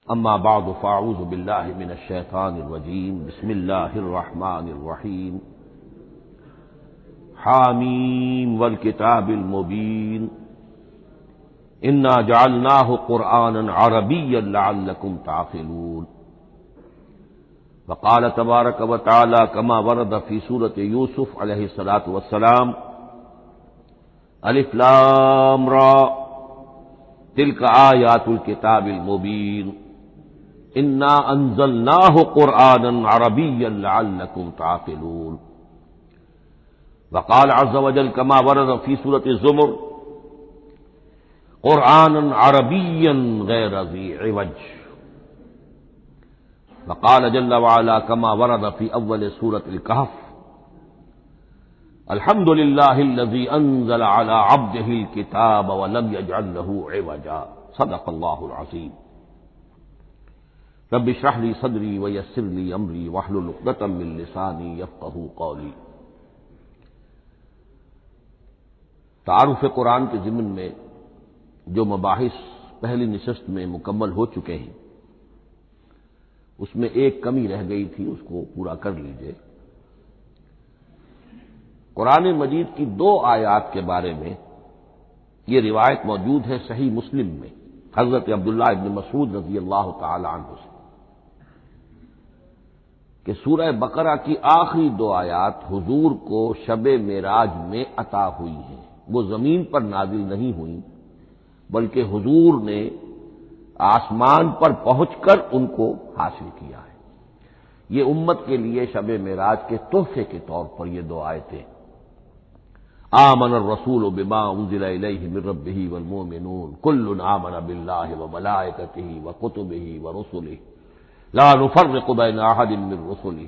اما بعد فاعوذ باللہ من الشیطان الرجیم بسم اللہ الرحمن الرحیم حامیم والکتاب المبین انا جعلناہ قرآنا عربیا لعلکم تعقلون وقال تبارک وتعالی کما ورد فی سورۃ یوسف علیہ الصلاۃ والسلام الف لام را تلک آیات الکتاب المبین انا انزلناہ قرآنا عربیا لعلکم تعقلون وقال عز وجل كما ورد في سورة الزمر قرآنا عربيا غير ذي عوج وقال جل وعلا كما ورد في أول سورة الكهف الحمد لله الذي أنزل على عبده الكتاب ولم يجعل له عوجا صدق الله العظيم رب اشرح لي صدري ويسر لي أمري واحلل عقدة من لساني يفقهوا قولي۔ تعارف قرآن کے ضمن میں جو مباحث پہلی نشست میں مکمل ہو چکے ہیں اس میں ایک کمی رہ گئی تھی، اس کو پورا کر لیجئے۔ قرآن مجید کی 2 آیات کے بارے میں یہ روایت موجود ہے صحیح مسلم میں حضرت عبداللہ ابن مسعود رضی اللہ تعالی عنہ سے کہ سورہ بقرہ کی آخری 2 آیات حضور کو شب معراج میں عطا ہوئی ہیں، وہ زمین پر نازل نہیں ہوئی بلکہ حضور نے آسمان پر پہنچ کر ان کو حاصل کیا ہے۔ یہ امت کے لیے شب معراج کے تحفے کے طور پر یہ 2 آیتیں آمن الرسول بما انزل الیہ من ربہ والمؤمنون کل آمن باللہ وملائکتہ وکتبہ ورسلہ لا نفرق بین احد من رسلہ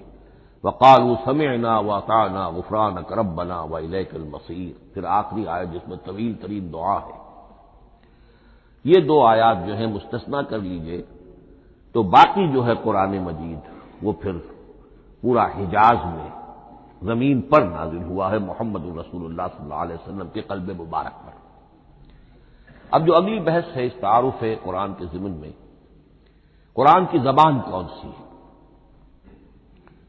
وقالوا سمعنا واطعنا غفرانک ربنا والیک المصیر۔ پھر آخری آیت جس میں طویل ترین دعا ہے۔ یہ 2 آیات جو ہیں مستثنا کر لیجئے تو باقی جو ہے قرآن مجید وہ پھر پورا حجاز میں زمین پر نازل ہوا ہے محمد رسول اللہ صلی اللہ علیہ وسلم کے قلب مبارک پر۔ اب جو اگلی بحث ہے اس تعارف قرآن کے ضمن میں، قرآن کی زبان کون سی ہے؟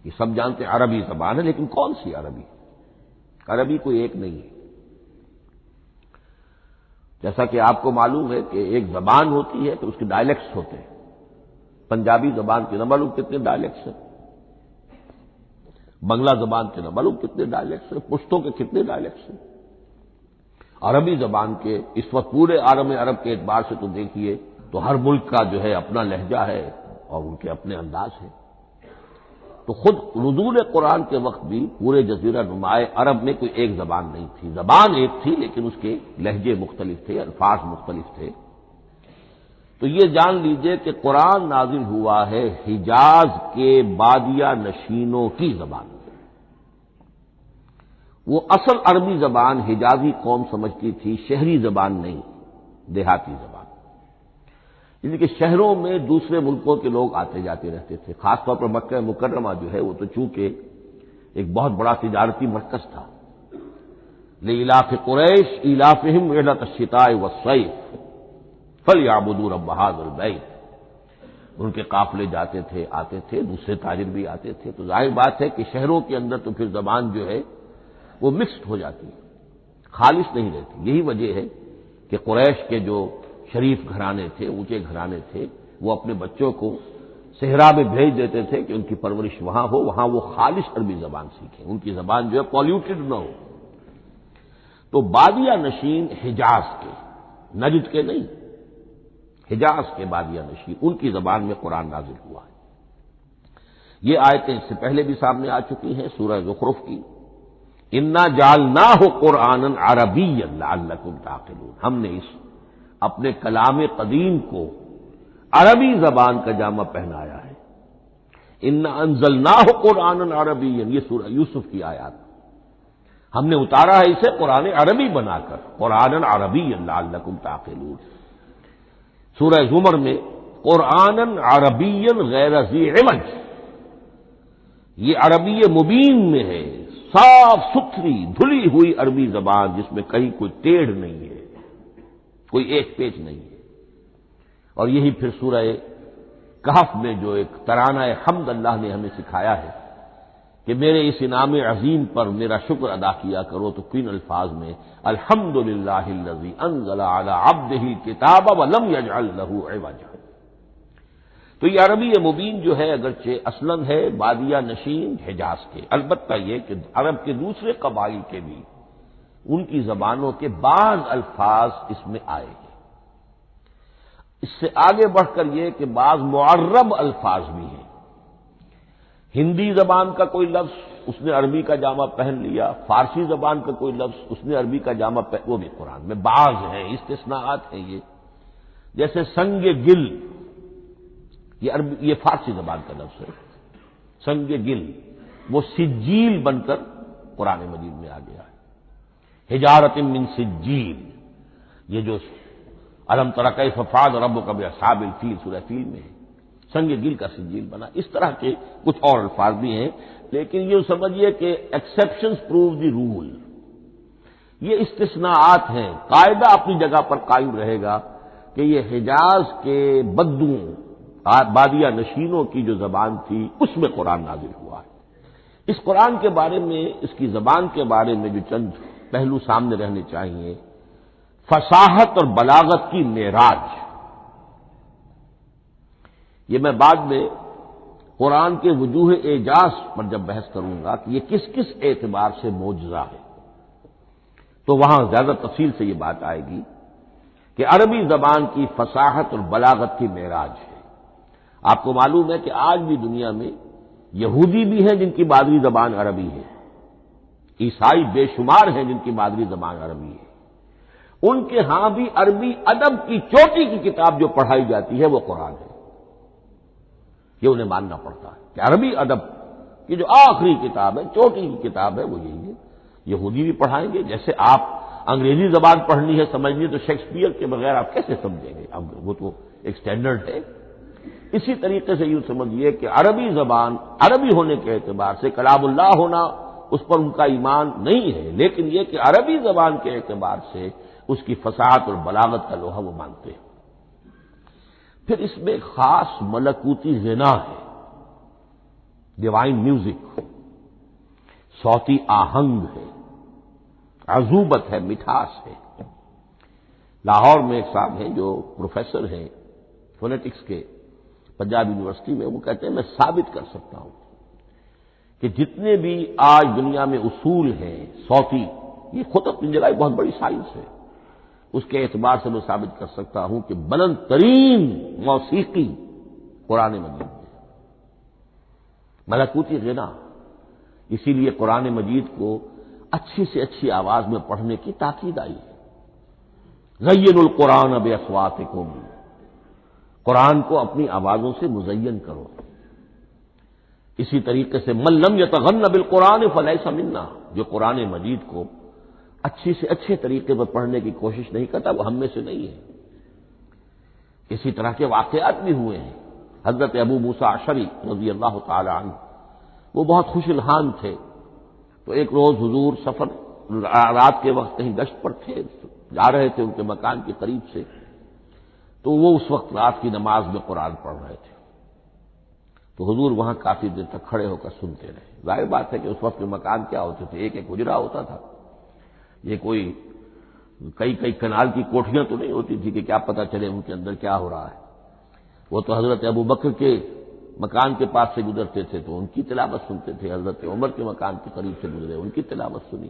یہ سب جانتے عربی زبان ہے، لیکن کون سی عربی؟ عربی کوئی ایک نہیں ہے۔ جیسا کہ آپ کو معلوم ہے کہ ایک زبان ہوتی ہے تو اس کے ڈائلیکٹس ہوتے ہیں۔ پنجابی زبان کے نہ معلوم کتنے ڈائلیکٹس ہیں، بنگلہ زبان کے نہ معلوم کتنے ڈائلیکٹس ہیں، پشتوں کے کتنے ڈائلیکٹس ہیں۔ عربی زبان کے اس وقت پورے عالم عرب کے اعتبار سے تو دیکھیے تو ہر ملک کا جو ہے اپنا لہجہ ہے اور ان کے اپنے انداز ہے۔ تو خود نزول قرآن کے وقت بھی پورے جزیرہ نمائے عرب میں کوئی ایک زبان نہیں تھی، زبان ایک تھی لیکن اس کے لہجے مختلف تھے، الفاظ مختلف تھے۔ تو یہ جان لیجئے کہ قرآن نازل ہوا ہے حجاز کے بادیہ نشینوں کی زبان۔ وہ اصل عربی زبان حجازی قوم سمجھتی تھی، شہری زبان نہیں، دیہاتی زبان۔ یعنی کہ شہروں میں دوسرے ملکوں کے لوگ آتے جاتے رہتے تھے، خاص طور پر مکہ مکرمہ جو ہے وہ تو چونکہ ایک بہت بڑا تجارتی مرکز تھا۔ لإلاف قریش ایلافہم رحلۃ الشتاء والصیف فلیعبدوا رب ھذا البیت۔ ان کے قافلے جاتے تھے، آتے تھے، دوسرے تاجر بھی آتے تھے، تو ظاہر بات ہے کہ شہروں کے اندر تو پھر زبان جو ہے وہ مکسڈ ہو جاتی ہے، خالص نہیں رہتی۔ یہی وجہ ہے کہ قریش کے جو شریف گھرانے تھے، اونچے گھرانے تھے، وہ اپنے بچوں کو صحرا میں بھیج دیتے تھے کہ ان کی پرورش وہاں ہو، وہاں وہ خالص عربی زبان سیکھیں، ان کی زبان جو ہے پالیوٹڈ نہ ہو۔ تو بادیہ نشین حجاز کے، نجد کے نہیں، حجاز کے بادیہ نشین، ان کی زبان میں قرآن نازل ہوا ہے۔ یہ آیتیں اس سے پہلے بھی سامنے آ چکی ہیں سورہ زخرف کی، انا جعلناہ قرآنا عربیا لعلکم تعقلون۔ ہم نے اس اپنے کلام قدیم کو عربی زبان کا جامہ پہنایا ہے۔ انا انزلناہ قرآنا عربیا، یہ سورہ یوسف کی آیات، ہم نے اتارا ہے اسے قرآن عربی بنا کر، قرآنا عربیا لعلکم تعقلون۔ سورہ زمر میں قرآنا عربیا غیر ذی عوج، یہ عربی مبین میں ہے، صاف ستھری دھلی ہوئی عربی زبان جس میں کہیں کوئی ٹیڑھ نہیں ہے، کوئی ایک پیچ نہیں ہے۔ اور یہی پھر سورہ کہف میں جو ایک ترانہ حمد اللہ نے ہمیں سکھایا ہے کہ میرے اس انعام عظیم پر میرا شکر ادا کیا کرو، تو کن الفاظ میں الحمدللہ الذی انزل علی عبدہ الکتاب ولم یجعل لہ عوجا۔ تو یہ عربی مبین جو ہے اگرچہ اصلاً ہے بادیہ نشین حجاز کے، البتہ یہ کہ عرب کے دوسرے قبائل کے بھی ان کی زبانوں کے بعض الفاظ اس میں آئے ہیں۔ اس سے آگے بڑھ کر یہ کہ بعض معرب الفاظ بھی ہیں۔ ہندی زبان کا کوئی لفظ اس نے عربی کا جامہ پہن لیا، فارسی زبان کا کوئی لفظ اس نے عربی کا جامہ پہن، وہ بھی قرآن میں بعض ہیں، استثناءات ہیں یہ۔ جیسے سنگ گل، یہ فارسی زبان کا لفظ ہے، سنگ گل، وہ سجیل بن کر قرآن مجید میں آ گیا ہے، حجارۃ من سجیل، یہ جو الم تر کیف فعل ربک باصحاب الفیل سورہ فیل میں ہے، سنگ گل کا سجیل بنا۔ اس طرح کے کچھ اور الفاظ بھی ہیں، لیکن یہ سمجھیے کہ ایکسیپشنز پروو دی رول، یہ استثناءات ہیں، قاعدہ اپنی جگہ پر قائم رہے گا کہ یہ حجاز کے بدوؤں بادیہ نشینوں کی جو زبان تھی اس میں قرآن نازل ہوا ہے۔ اس قرآن کے بارے میں، اس کی زبان کے بارے میں جو چند پہلو سامنے رہنے چاہیے، فصاحت اور بلاغت کی معراج، یہ میں بعد میں قرآن کے وجوہ اعجاز پر جب بحث کروں گا کہ یہ کس کس اعتبار سے معجزہ ہے، تو وہاں زیادہ تفصیل سے یہ بات آئے گی کہ عربی زبان کی فصاحت اور بلاغت کی معراج ہے۔ آپ کو معلوم ہے کہ آج بھی دنیا میں یہودی بھی ہیں جن کی مادری زبان عربی ہے، عیسائی بے شمار ہیں جن کی مادری زبان عربی ہے، ان کے ہاں بھی عربی ادب کی چوٹی کی کتاب جو پڑھائی جاتی ہے وہ قرآن ہے۔ یہ انہیں ماننا پڑتا ہے کہ عربی ادب کی جو آخری کتاب ہے، چوٹی کی کتاب ہے، وہ یہی ہے۔ یہودی بھی پڑھائیں گے، جیسے آپ انگریزی زبان پڑھنی ہے سمجھنی تو شیکسپیئر کے بغیر آپ کیسے سمجھیں گے؟ اب وہ تو ایک سٹینڈرڈ ہے۔ اسی طریقے سے یوں سمجھیے کہ عربی زبان عربی ہونے کے اعتبار سے کلام اللہ ہونا اس پر ان کا ایمان نہیں ہے، لیکن یہ کہ عربی زبان کے اعتبار سے اس کی فصاحت اور بلاغت کا لوہا وہ مانتے ہیں۔ پھر اس میں خاص ملکوتی غنا ہے، ڈیوائن میوزک، صوتی آہنگ ہے، عذوبت ہے، مٹھاس ہے۔ لاہور میں ایک صاحب ہیں جو پروفیسر ہیں فونیٹکس کے پنجاب یونیورسٹی میں، وہ کہتے ہیں میں ثابت کر سکتا ہوں کہ جتنے بھی آج دنیا میں اصول ہیں صوتی، یہ خود اپنی جگہ ایک بہت بڑی سائنس ہے، اس کے اعتبار سے میں ثابت کر سکتا ہوں کہ بلند ترین موسیقی قرآن مجید میں ہے، ملکوتی غنا۔ اسی لیے قرآن مجید کو اچھی سے اچھی آواز میں پڑھنے کی تاکید آئی ہے۔ زینوا القرآن باصواتکم، قرآن کو اپنی آوازوں سے مزین کرو۔ اسی طریقے سے من لم یتغن بالقرآن فلیس منا، جو قرآن مجید کو اچھی سے اچھے طریقے پر پڑھنے کی کوشش نہیں کرتا وہ ہم میں سے نہیں ہے۔ اسی طرح کے واقعات بھی ہوئے ہیں۔ حضرت ابو موسیٰ اشعری رضی اللہ تعالی عنہ وہ بہت خوش الحان تھے، تو ایک روز حضور سفر رات کے وقت کہیں گشت پر تھے، جا رہے تھے ان کے مکان کے قریب سے، تو وہ اس وقت رات کی نماز میں قرآن پڑھ رہے تھے، تو حضور وہاں کافی دیر تک کھڑے ہو کر سنتے رہے۔ ظاہر بات ہے کہ اس وقت کے مکان کیا ہوتے تھے، ایک ایک حجرہ ہوتا تھا، یہ کوئی کئی کنال کی کوٹھیاں تو نہیں ہوتی تھی کہ کیا پتہ چلے ان کے اندر کیا ہو رہا ہے۔ وہ تو حضرت ابو بکر کے مکان کے پاس سے گزرتے تھے تو ان کی تلاوت سنتے تھے، حضرت عمر کے مکان کے قریب سے گزرے ان کی تلاوت سنی،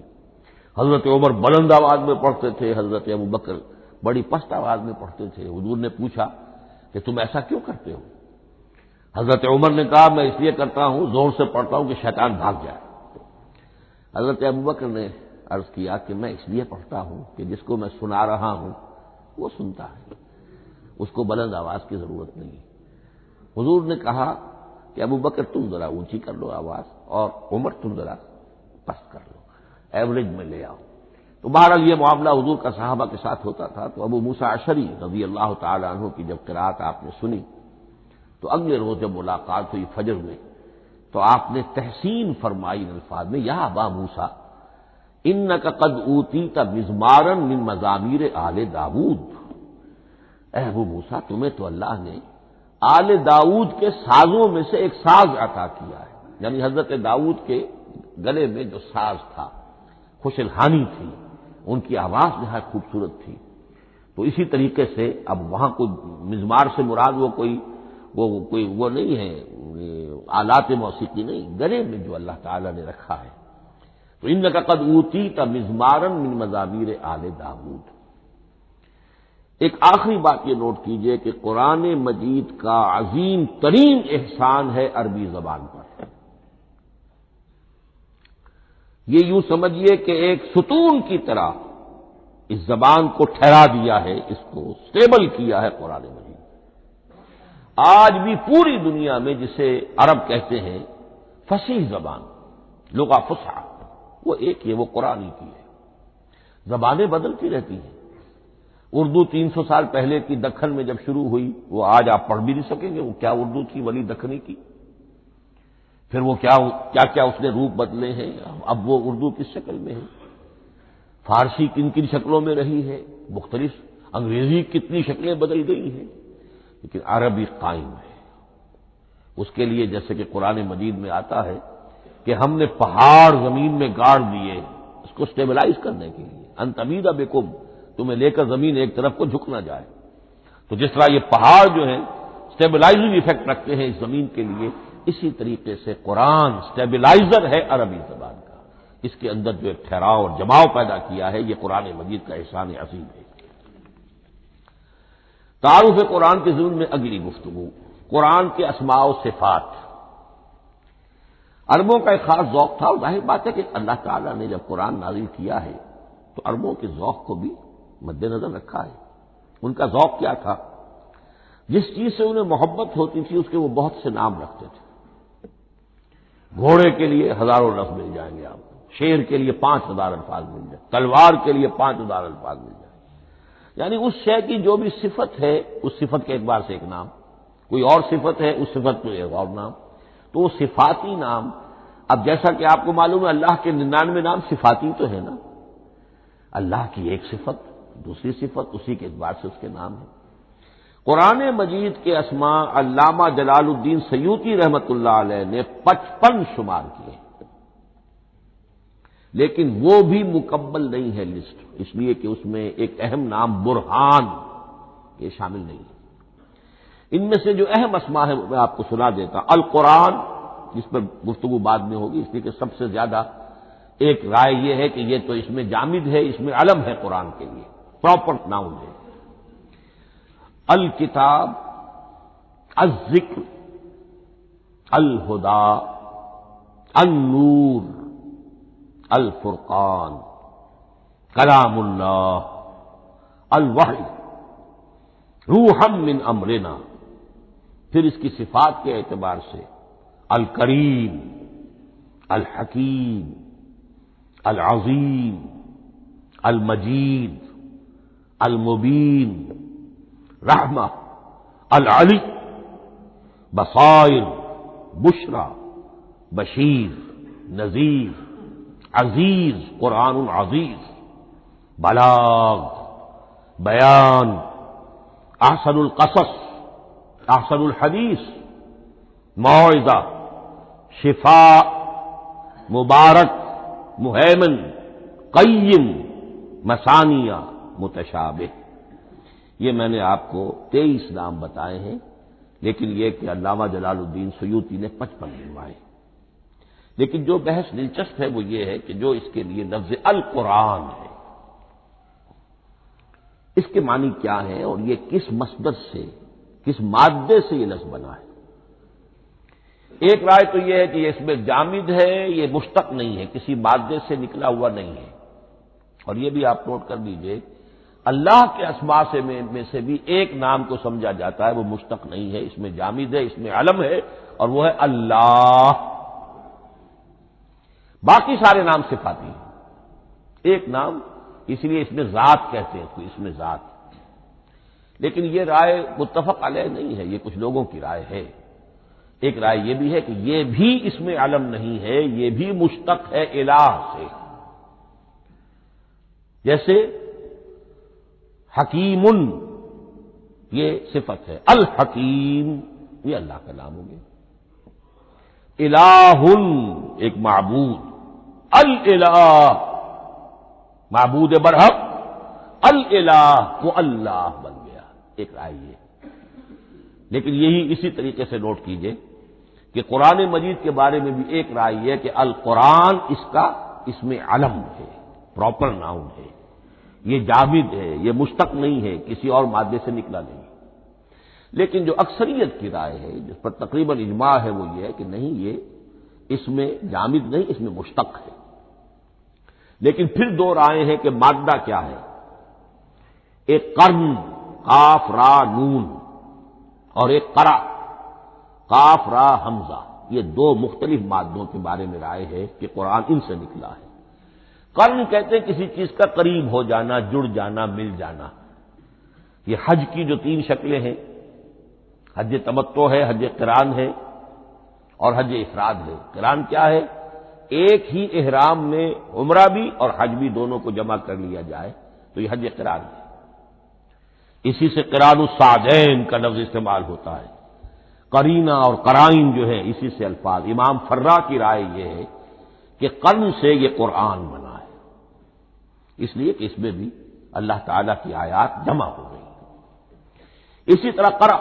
حضرت عمر بلند آواز میں پڑھتے تھے، حضرت ابو بکر بڑی پست آواز میں پڑھتے تھے۔ حضور نے پوچھا کہ تم ایسا کیوں کرتے ہو؟ حضرت عمر نے کہا میں اس لیے کرتا ہوں، زور سے پڑھتا ہوں کہ شیطان بھاگ جائے۔ حضرت ابو بکر نے عرض کیا کہ میں اس لیے پڑھتا ہوں کہ جس کو میں سنا رہا ہوں وہ سنتا ہے، اس کو بلند آواز کی ضرورت نہیں۔ حضور نے کہا کہ ابو بکر تم ذرا اونچی کر لو آواز، اور عمر تم ذرا پست کر لو، ایوریج میں لے آؤ۔ تو بہرحال یہ معاملہ حضور کا صحابہ کے ساتھ ہوتا تھا۔ تو ابو موسیٰ اشعری رضی اللہ تعالی عنہ کی جب قرات آپ نے سنی تو اگلے روز جب ملاقات ہوئی فجر میں تو آپ نے تحسین فرمائی الفاظ میں، یا ابا موسیٰ انک قد اوتیت مزمارا من مزامیر آل داود، اے ابو موسیٰ تمہیں تو اللہ نے آل داؤد کے سازوں میں سے ایک ساز عطا کیا ہے، یعنی حضرت داؤد کے گلے میں جو ساز تھا، خوش الحانی تھی، ان کی آواز نہایت خوبصورت تھی۔ تو اسی طریقے سے اب وہاں کوئی مزمار سے مراد وہ نہیں ہے، آلات موسیقی نہیں، گلے میں جو اللہ تعالیٰ نے رکھا ہے۔ تو انک قد اوتیت مزمارا من مزامیر آل داؤد۔ ایک آخری بات یہ نوٹ کیجئے کہ قرآن مجید کا عظیم ترین احسان ہے عربی زبان پر۔ یہ یوں سمجھیے کہ ایک ستون کی طرح اس زبان کو ٹھہرا دیا ہے، اس کو سٹیبل کیا ہے قرآن مجید۔ آج بھی پوری دنیا میں جسے عرب کہتے ہیں فصیح زبان، لغہ فصحی، وہ ایک ہے، وہ قرآن ہی کی ہے۔ زبانیں بدلتی رہتی ہیں۔ اردو 300 سال پہلے کی دکن میں جب شروع ہوئی، وہ آج آپ پڑھ بھی نہیں سکیں گے وہ کیا اردو تھی ولی دکنی کی۔ پھر وہ کیا اس نے روپ بدلے ہیں، اب وہ اردو کس شکل میں ہے، فارسی کن کن شکلوں میں رہی ہے، مختلف، انگریزی کتنی شکلیں بدل گئی ہیں، لیکن عربی قائم ہے۔ اس کے لیے جیسے کہ قرآن مجید میں آتا ہے کہ ہم نے پہاڑ زمین میں گاڑ دیے اس کو سٹیبلائز کرنے کے لیے، ان تمید بکم، تمہیں لے کر زمین ایک طرف کو جھک نہ جائے۔ تو جس طرح یہ پہاڑ جو ہیں سٹیبلائزنگ ایفیکٹ رکھتے ہیں اس زمین کے لیے، اسی طریقے سے قرآن سٹیبلائزر ہے عربی زبان کا۔ اس کے اندر جو ایک ٹھہراؤ اور جماؤ پیدا کیا ہے، یہ قرآن مجید کا احسان عظیم ہے۔ تعارف قرآن کے ضمن میں اگلی گفتگو، قرآن کے اسماء و صفات۔ عربوں کا ایک خاص ذوق تھا، اور ظاہر بات ہے کہ اللہ تعالیٰ نے جب قرآن نازل کیا ہے تو عربوں کے ذوق کو بھی مد نظر رکھا ہے۔ ان کا ذوق کیا تھا؟ جس چیز سے انہیں محبت ہوتی تھی اس کے وہ بہت سے نام رکھتے تھے۔ گھوڑے کے لیے ہزاروں لفظ مل جائیں گے آپ کو، شیر کے لیے 5000 الفاظ مل جائیں، تلوار کے لیے 5000 الفاظ مل جائیں، یعنی اس شے کی جو بھی صفت ہے اس صفت کے اعتبار سے ایک نام، کوئی اور صفت ہے اس صفت کو ایک اور نام۔ تو وہ صفاتی نام، اب جیسا کہ آپ کو معلوم ہے اللہ کے 99 نام صفاتی تو ہے نا، اللہ کی ایک صفت دوسری صفت، اسی کے اعتبار سے اس کے نام ہیں۔ قرآن مجید کے اسماء علامہ جلال الدین سیوطی رحمۃ اللہ علیہ نے 55 شمار کیے، لیکن وہ بھی مکمل نہیں ہے لسٹ، اس لیے کہ اس میں ایک اہم نام برہان یہ شامل نہیں ہے۔ ان میں سے جو اہم اسماء ہے وہ میں آپ کو سنا دیتا۔ القرآن، جس پر گفتگو بعد میں ہوگی، اس لیے کہ سب سے زیادہ ایک رائے یہ ہے کہ یہ تو اس میں جامد ہے، اس میں علم ہے قرآن کے لیے، پراپر ناؤن ہے۔ الکتاب، الذکر، الہدا، النور، الفرقان، کلام اللہ، الوحی، روحا من امرنا۔ پھر اس کی صفات کے اعتبار سے الکریم، الحکیم، العظیم، المجید، المبین، رحمہ، العلی، بصائر، بشرا، بشیر، نذیر، عزیز، قرآن عزیز، بلاغ، بیان، احسن القصص، احسن الحدیث، موعظہ، شفاء، مبارک، مہیمن، قیم، مثانیہ، متشابہ۔ یہ میں نے آپ کو 23 نام بتائے ہیں، لیکن یہ کہ علامہ جلال الدین سیوطی نے 55 گنوائے۔ لیکن جو بحث دلچسپ ہے وہ یہ ہے کہ جو اس کے لیے لفظ القرآن ہے، اس کے معنی کیا ہے اور یہ کس مصدر سے، کس مادے سے یہ لفظ بنا ہے۔ ایک رائے تو یہ ہے کہ یہ اس میں جامد ہے، یہ مشتق نہیں ہے، کسی مادے سے نکلا ہوا نہیں ہے۔ اور یہ بھی آپ نوٹ کر لیجئے، اللہ کے اسماء میں سے بھی ایک نام کو سمجھا جاتا ہے، وہ مشتق نہیں ہے، اس میں جامد ہے، اس میں علم ہے، اور وہ ہے اللہ۔ باقی سارے نام صفاتی ہیں، ایک نام، اس لیے اس میں ذات کہتے ہیں، اس میں ذات۔ لیکن یہ رائے متفق علیہ نہیں ہے، یہ کچھ لوگوں کی رائے ہے۔ ایک رائے یہ بھی ہے کہ یہ بھی اس میں علم نہیں ہے، یہ بھی مشتق ہے الہ سے۔ جیسے حکیم، یہ صفت ہے، الحکیم یہ اللہ کا نام ہو گیا۔ الہ، ایک معبود، الالہ معبود برحق، الالہ وہ اللہ بن گیا، ایک رائے یہ۔ لیکن یہی اسی طریقے سے نوٹ کیجئے کہ قرآن مجید کے بارے میں بھی ایک رائے ہے کہ القرآن اس کا اسم علم ہے، پراپر ناؤن ہے، یہ جامد ہے، یہ مشتق نہیں ہے، کسی اور مادے سے نکلا نہیں۔ لیکن جو اکثریت کی رائے ہے، جس پر تقریباً اجماع ہے، وہ یہ ہے کہ نہیں، یہ اس میں جامد نہیں، اس میں مشتق ہے۔ لیکن پھر دو رائے ہیں کہ مادہ کیا ہے۔ ایک قرن، قاف را نون، اور ایک قرا، قاف را حمزہ، یہ دو مختلف مادوں کے بارے میں رائے ہے کہ قرآن ان سے نکلا ہے۔ قرن کہتے ہیں کسی چیز کا قریب ہو جانا، جڑ جانا، مل جانا۔ یہ حج کی جو 3 شکلیں ہیں، حج تمتع ہے، حج قران ہے، اور حج افراد ہے۔ قران کیا ہے؟ ایک ہی احرام میں عمرہ بھی اور حج بھی دونوں کو جمع کر لیا جائے تو یہ حج قران ہے۔ اسی سے قران الصعدین کا لفظ استعمال ہوتا ہے۔ قرینہ اور قرائن جو ہے اسی سے الفاظ۔ امام فرا کی رائے یہ ہے کہ قرن سے یہ قرآن بنا ہے، اس لیے کہ اس میں بھی اللہ تعالی کی آیات جمع ہو گئی۔ اسی طرح قرأ،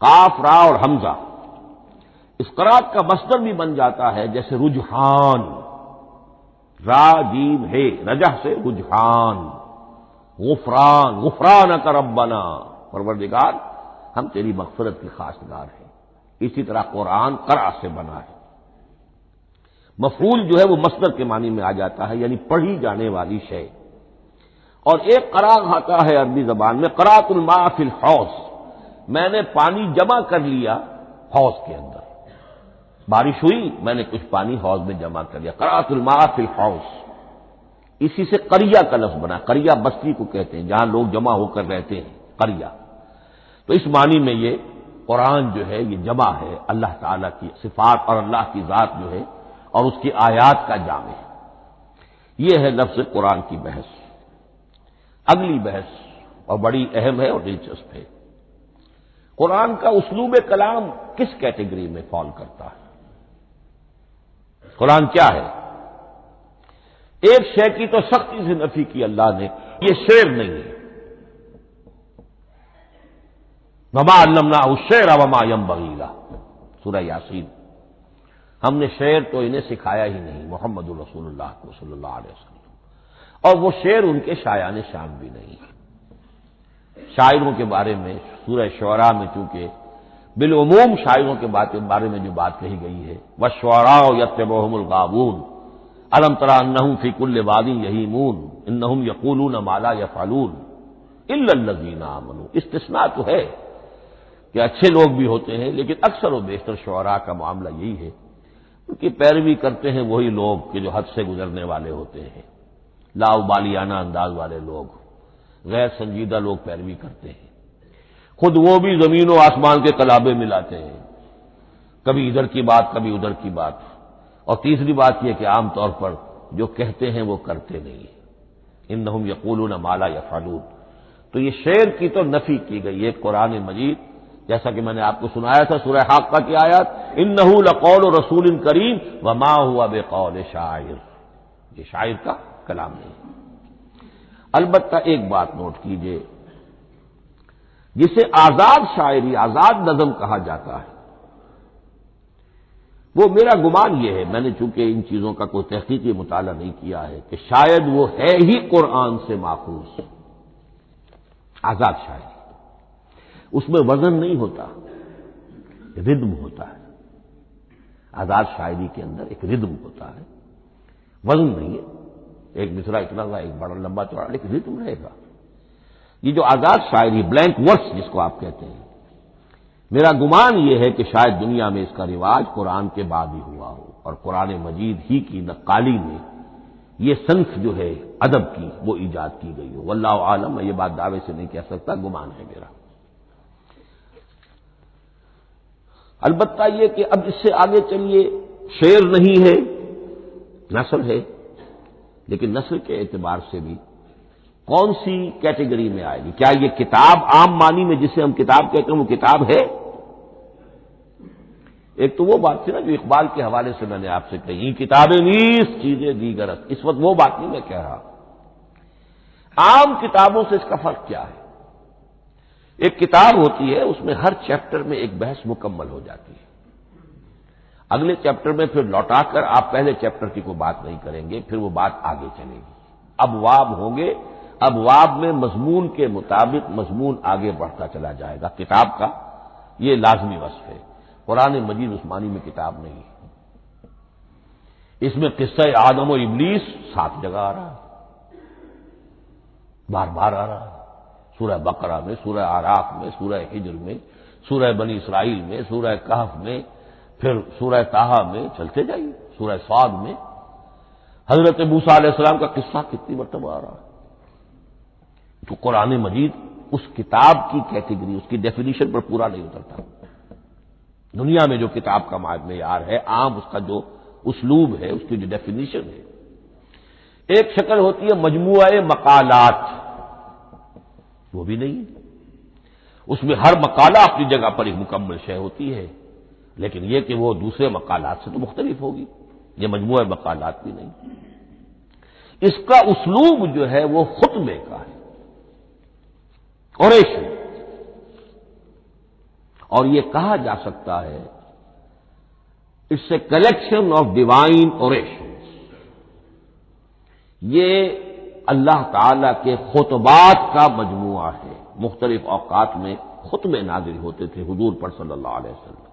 قاف را اور حمزہ، اس قرأ کا مصدر بھی بن جاتا ہے، جیسے رجحان، را جیم ہے، رجح سے رجحان، غفران، غفرانک ربنا، پروردگار ہم تیری مغفرت کے خواستگار ہیں۔ اسی طرح قرآن قرأ سے بنا ہے۔ مفعول جو ہے وہ مصدر کے معنی میں آ جاتا ہے، یعنی پڑھی جانے والی شے۔ اور ایک قرأ آتا ہے عربی زبان میں، قرأت الماء فی الحوض، میں نے پانی جمع کر لیا حوض کے اندر، بارش ہوئی، میں نے کچھ پانی حوض میں جمع کر لیا، قرأت الماء فی الحوض۔ اسی سے قریہ کا لفظ بنا، قریہ بستی کو کہتے ہیں جہاں لوگ جمع ہو کر رہتے ہیں، قریہ۔ تو اس معنی میں یہ قرآن جو ہے یہ جمع ہے، اللہ تعالیٰ کی صفات اور اللہ کی ذات جو ہے اور اس کی آیات کا جامع ہے۔ یہ ہے لفظ قرآن کی بحث۔ اگلی بحث اور بڑی اہم ہے اور دلچسپ ہے، قرآن کا اسلوب کلام کس کیٹیگری میں فال کرتا ہے؟ قرآن کیا ہے؟ ایک شے کی تو سختی سے نفی کی اللہ نے، یہ شعر نہیں ہے۔ وما علمناہ الشعر وما ينبغي له، سورہ یاسین۔ ہم نے شعر تو انہیں سکھایا ہی نہیں، محمد الرسول اللہ کو صلی اللہ علیہ وسلم، اور وہ شعر ان کے شایان شان بھی نہیں ہے۔ شاعروں کے بارے میں سورہ شعراء میں چونکہ بالعموم شاعروں کے بارے میں جو بات کہی گئی ہے، والشعراء یتبعهم الغاوون الم تر انہم فی کل واد یہیمون انہم یقولون ما لا یفعلون الا الذین آمنوا۔ استثناء تو ہے کہ اچھے لوگ بھی ہوتے ہیں، لیکن اکثر و بیشتر شعراء کا معاملہ یہی ہے، ان کی پیروی کرتے ہیں وہی لوگ کہ جو حد سے گزرنے والے ہوتے ہیں، لاؤبالیانہ انداز والے لوگ، غیر سنجیدہ لوگ پیروی کرتے ہیں۔ خود وہ بھی زمین و آسمان کے قلابے ملاتے ہیں، کبھی ادھر کی بات کبھی ادھر کی بات۔ اور تیسری بات یہ کہ عام طور پر جو کہتے ہیں وہ کرتے نہیں ہیں، انہم یقولون ما لا یفعلون۔ تو یہ شعر کی تو نفی کی گئی ہے قرآن مجید، جیسا کہ میں نے آپ کو سنایا تھا سورہ حاقہ کی آیات، انہ لقول رسول کریم وما ہوا بقول شاعر، یہ شاعر کا کلام نہیں۔ البتہ ایک بات نوٹ کیجئے، جسے آزاد شاعری، آزاد نظم کہا جاتا ہے، وہ میرا گمان یہ ہے، میں نے چونکہ ان چیزوں کا کوئی تحقیقی مطالعہ نہیں کیا ہے، کہ شاید وہ ہے ہی قرآن سے ماخوذ آزاد شاعری۔ اس میں وزن نہیں ہوتا، ردم ہوتا ہے۔ آزاد شاعری کے اندر ایک ردم ہوتا ہے، وزن نہیں ہے، ایک مصرع اتنا سا، ایک بڑا لمبا چوڑا، لیکن ردم رہے گا۔ یہ جو آزاد شاعری، بلینک ورس جس کو آپ کہتے ہیں، میرا گمان یہ ہے کہ شاید دنیا میں اس کا رواج قرآن کے بعد ہی ہوا ہو، اور قرآن مجید ہی کی نقالی میں یہ صنف جو ہے ادب کی وہ ایجاد کی گئی ہو۔ واللہ عالم، میں یہ بات دعوے سے نہیں کہہ سکتا، گمان ہے میرا۔ البتہ یہ کہ اب اس سے آگے چلیے، شعر نہیں ہے، نثر ہے، لیکن نثر کے اعتبار سے بھی کون سی کیٹیگری میں آئے گی؟ کیا یہ کتاب عام معنی میں جسے ہم کتاب کہتے ہیں وہ کتاب ہے؟ ایک تو وہ بات تھی نا جو اقبال کے حوالے سے میں نے آپ سے کہی، کتابیں نیست چیزیں دیگرت، اس وقت وہ بات نہیں میں کہہ رہا۔ عام کتابوں سے اس کا فرق کیا ہے؟ ایک کتاب ہوتی ہے، اس میں ہر چیپٹر میں ایک بحث مکمل ہو جاتی ہے، اگلے چیپٹر میں پھر لوٹا کر آپ پہلے چیپٹر کی کوئی بات نہیں کریں گے، پھر وہ بات آگے چلے گی، ابواب ہوں گے، ابواب میں مضمون کے مطابق مضمون آگے بڑھتا چلا جائے گا۔ کتاب کا یہ لازمی وصف ہے۔ قرآن مجید عثمانی میں کتاب نہیں ہے، اس میں قصہ آدم و ابلیس 7 جگہ آ رہا ہے، بار بار آ رہا ہے، سورہ بقرہ میں، سورہ آراف میں، سورہ ہجر میں، سورہ بنی اسرائیل میں، سورہ کہف میں، پھر سورہ طٰہٰ میں، چلتے جائیے، سورہ صاد میں حضرت موسیٰ علیہ السلام کا قصہ کتنی مرتبہ آ رہا ہے۔ تو قرآن مجید اس کتاب کی کیٹیگری، اس کی ڈیفینیشن پر پورا نہیں اترتا۔ دنیا میں جو کتاب کا معیار ہے، عام اس کا جو اسلوب ہے، اس کی جو ڈیفینیشن ہے، ایک شکل ہوتی ہے مجموعہ مقالات، وہ بھی نہیں ہے، اس میں ہر مقالہ اپنی جگہ پر ایک مکمل شے ہوتی ہے، لیکن یہ کہ وہ دوسرے مقالات سے تو مختلف ہوگی، یہ مجموعہ مقالات بھی نہیں۔ اس کا اسلوب جو ہے وہ خطبے کا ہے، اوریشن، اور یہ کہا جا سکتا ہے it's a collection of divine orations, یہ اللہ تعالی کے خطبات کا مجموعہ ہے۔ مختلف اوقات میں خطبے نازل ہوتے تھے حضور پر صلی اللہ علیہ وسلم،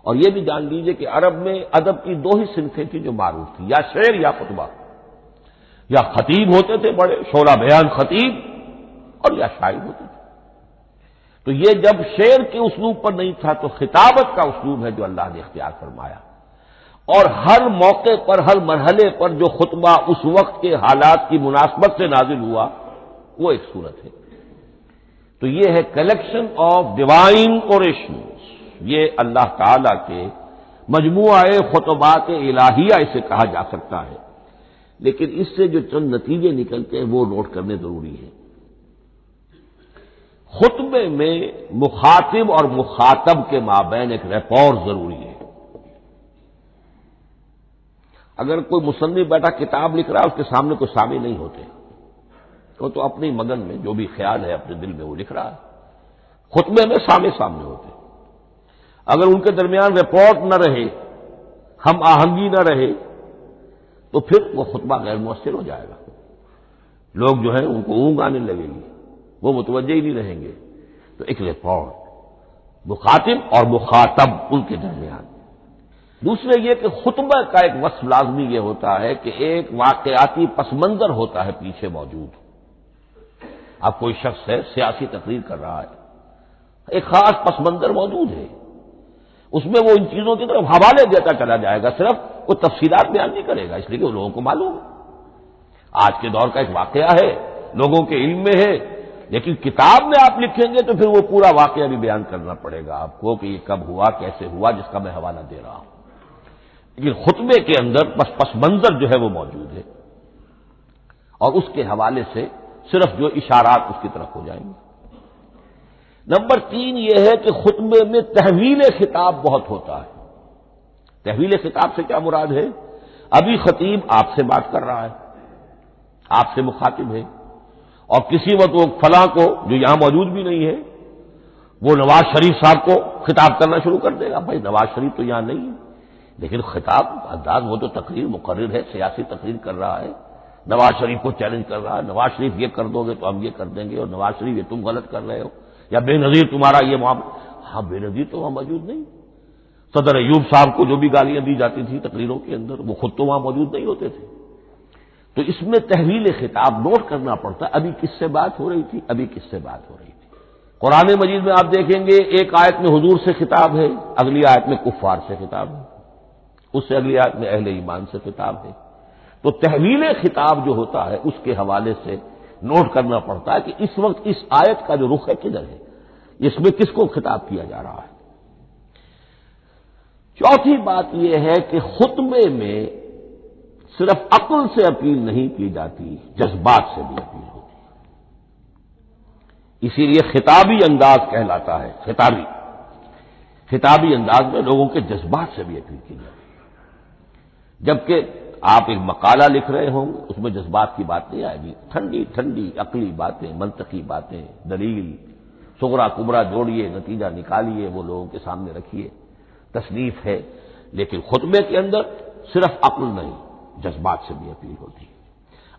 اور یہ بھی جان لیجئے کہ عرب میں ادب کی 2 ہی صنفیں تھیں جو معروف تھیں، یا شعر یا خطبہ، یا خطیب ہوتے تھے بڑے شعرا بیان خطیب، اور یا شاعر ہوتے تھے۔ تو یہ جب شعر کے اسلوب پر نہیں تھا تو خطابت کا اسلوب ہے جو اللہ نے اختیار فرمایا، اور ہر موقع پر، ہر مرحلے پر جو خطبہ اس وقت کے حالات کی مناسبت سے نازل ہوا وہ ایک صورت ہے۔ تو یہ ہے کلیکشن آف ڈیوائن اوریشنز، یہ اللہ تعالی کے مجموعہ خطبات الہیہ اسے کہا جا سکتا ہے، لیکن اس سے جو چند نتیجے نکلتے ہیں وہ نوٹ کرنے ضروری ہے۔ خطبے میں مخاطب اور مخاطب کے مابین ایک ریپور ضروری ہے۔ اگر کوئی مصنف بیٹھا کتاب لکھ رہا ہے، اس کے سامنے کوئی سامع نہیں ہوتے، وہ تو اپنی مگن میں جو بھی خیال ہے اپنے دل میں وہ لکھ رہا ہے، خطبے میں سامنے ہوتے۔ اگر ان کے درمیان رپورٹ نہ رہے، ہم آہنگی نہ رہے، تو پھر وہ خطبہ غیر مؤثر ہو جائے گا، لوگ جو ہے ان کو اونگ آنے لگے گی، وہ متوجہ ہی نہیں رہیں گے۔ تو ایک رپورٹ مخاطب اور مخاطب ان کے درمیان۔ دوسرے یہ کہ خطبہ کا ایک وصف لازمی یہ ہوتا ہے کہ ایک واقعاتی پس منظر ہوتا ہے پیچھے موجود۔ اب کوئی شخص ہے سیاسی تقریر کر رہا ہے، ایک خاص پس منظر موجود ہے، اس میں وہ ان چیزوں کی طرف حوالے دیتا چلا جائے گا، صرف وہ تفصیلات بیان نہیں کرے گا، اس لیے کہ وہ لوگوں کو معلوم ہے آج کے دور کا ایک واقعہ ہے، لوگوں کے علم میں ہے، لیکن کتاب میں آپ لکھیں گے تو پھر وہ پورا واقعہ بھی بیان کرنا پڑے گا آپ کو کہ یہ کب ہوا، کیسے ہوا، جس کا میں حوالہ دے رہا ہوں۔ لیکن خطبے کے اندر بس پس منظر جو ہے وہ موجود ہے، اور اس کے حوالے سے صرف جو اشارات اس کی طرف ہو جائیں گے۔ نمبر 3 یہ ہے کہ خطبے میں تحویل خطاب بہت ہوتا ہے۔ تحویل خطاب سے کیا مراد ہے؟ ابھی خطیب آپ سے بات کر رہا ہے، آپ سے مخاطب ہے، اور کسی وقت وہ فلاں کو جو یہاں موجود بھی نہیں ہے وہ نواز شریف صاحب کو خطاب کرنا شروع کر دے گا۔ بھائی نواز شریف تو یہاں نہیں ہے، لیکن خطاب انداز وہ تو تقریر مقرر ہے، سیاسی تقریر کر رہا ہے، نواز شریف کو چیلنج کر رہا ہے، نواز شریف یہ کر دو گے تو ہم یہ کر دیں گے، اور نواز شریف یہ تم غلط کر رہے ہو، یا بے نظیر تمہارا یہ معاملہ۔ ہاں بے نظیر تو وہاں موجود نہیں، صدر ایوب صاحب کو جو بھی گالیاں دی جاتی تھی تقریروں کے اندر وہ خود تو وہاں موجود نہیں ہوتے تھے۔ تو اس میں تحویل خطاب نوٹ کرنا پڑتا ہے، ابھی کس سے بات ہو رہی تھی، ابھی کس سے بات ہو رہی تھی۔ قرآن مجید میں آپ دیکھیں گے ایک آیت میں حضور سے خطاب ہے، اگلی آیت میں کفار سے خطاب ہے، اس سے اگلی آیت میں اہل ایمان سے خطاب ہے۔ تو تحویل خطاب جو ہوتا ہے اس کے حوالے سے نوٹ کرنا پڑتا ہے کہ اس وقت اس آیت کا جو رخ ہے کدھر ہے، اس میں کس کو خطاب کیا جا رہا ہے۔ چوتھی بات یہ ہے کہ خطبے میں صرف عقل سے اپیل نہیں کی جاتی، جذبات سے بھی اپیل ہوتی ہے، اسی لیے خطابی انداز کہلاتا ہے۔ خطابی انداز میں لوگوں کے جذبات سے بھی اپیل کی جاتی ہے، جبکہ آپ ایک مقالہ لکھ رہے ہوں گے اس میں جذبات کی بات نہیں آئے گی، ٹھنڈی ٹھنڈی عقلی باتیں، منطقی باتیں، دلیل صغرا کبرا جوڑیے، نتیجہ نکالیے، وہ لوگوں کے سامنے رکھیے، تصنیف ہے۔ لیکن خطبے کے اندر صرف عقل نہیں، جذبات سے بھی اپیل ہوتی ہے۔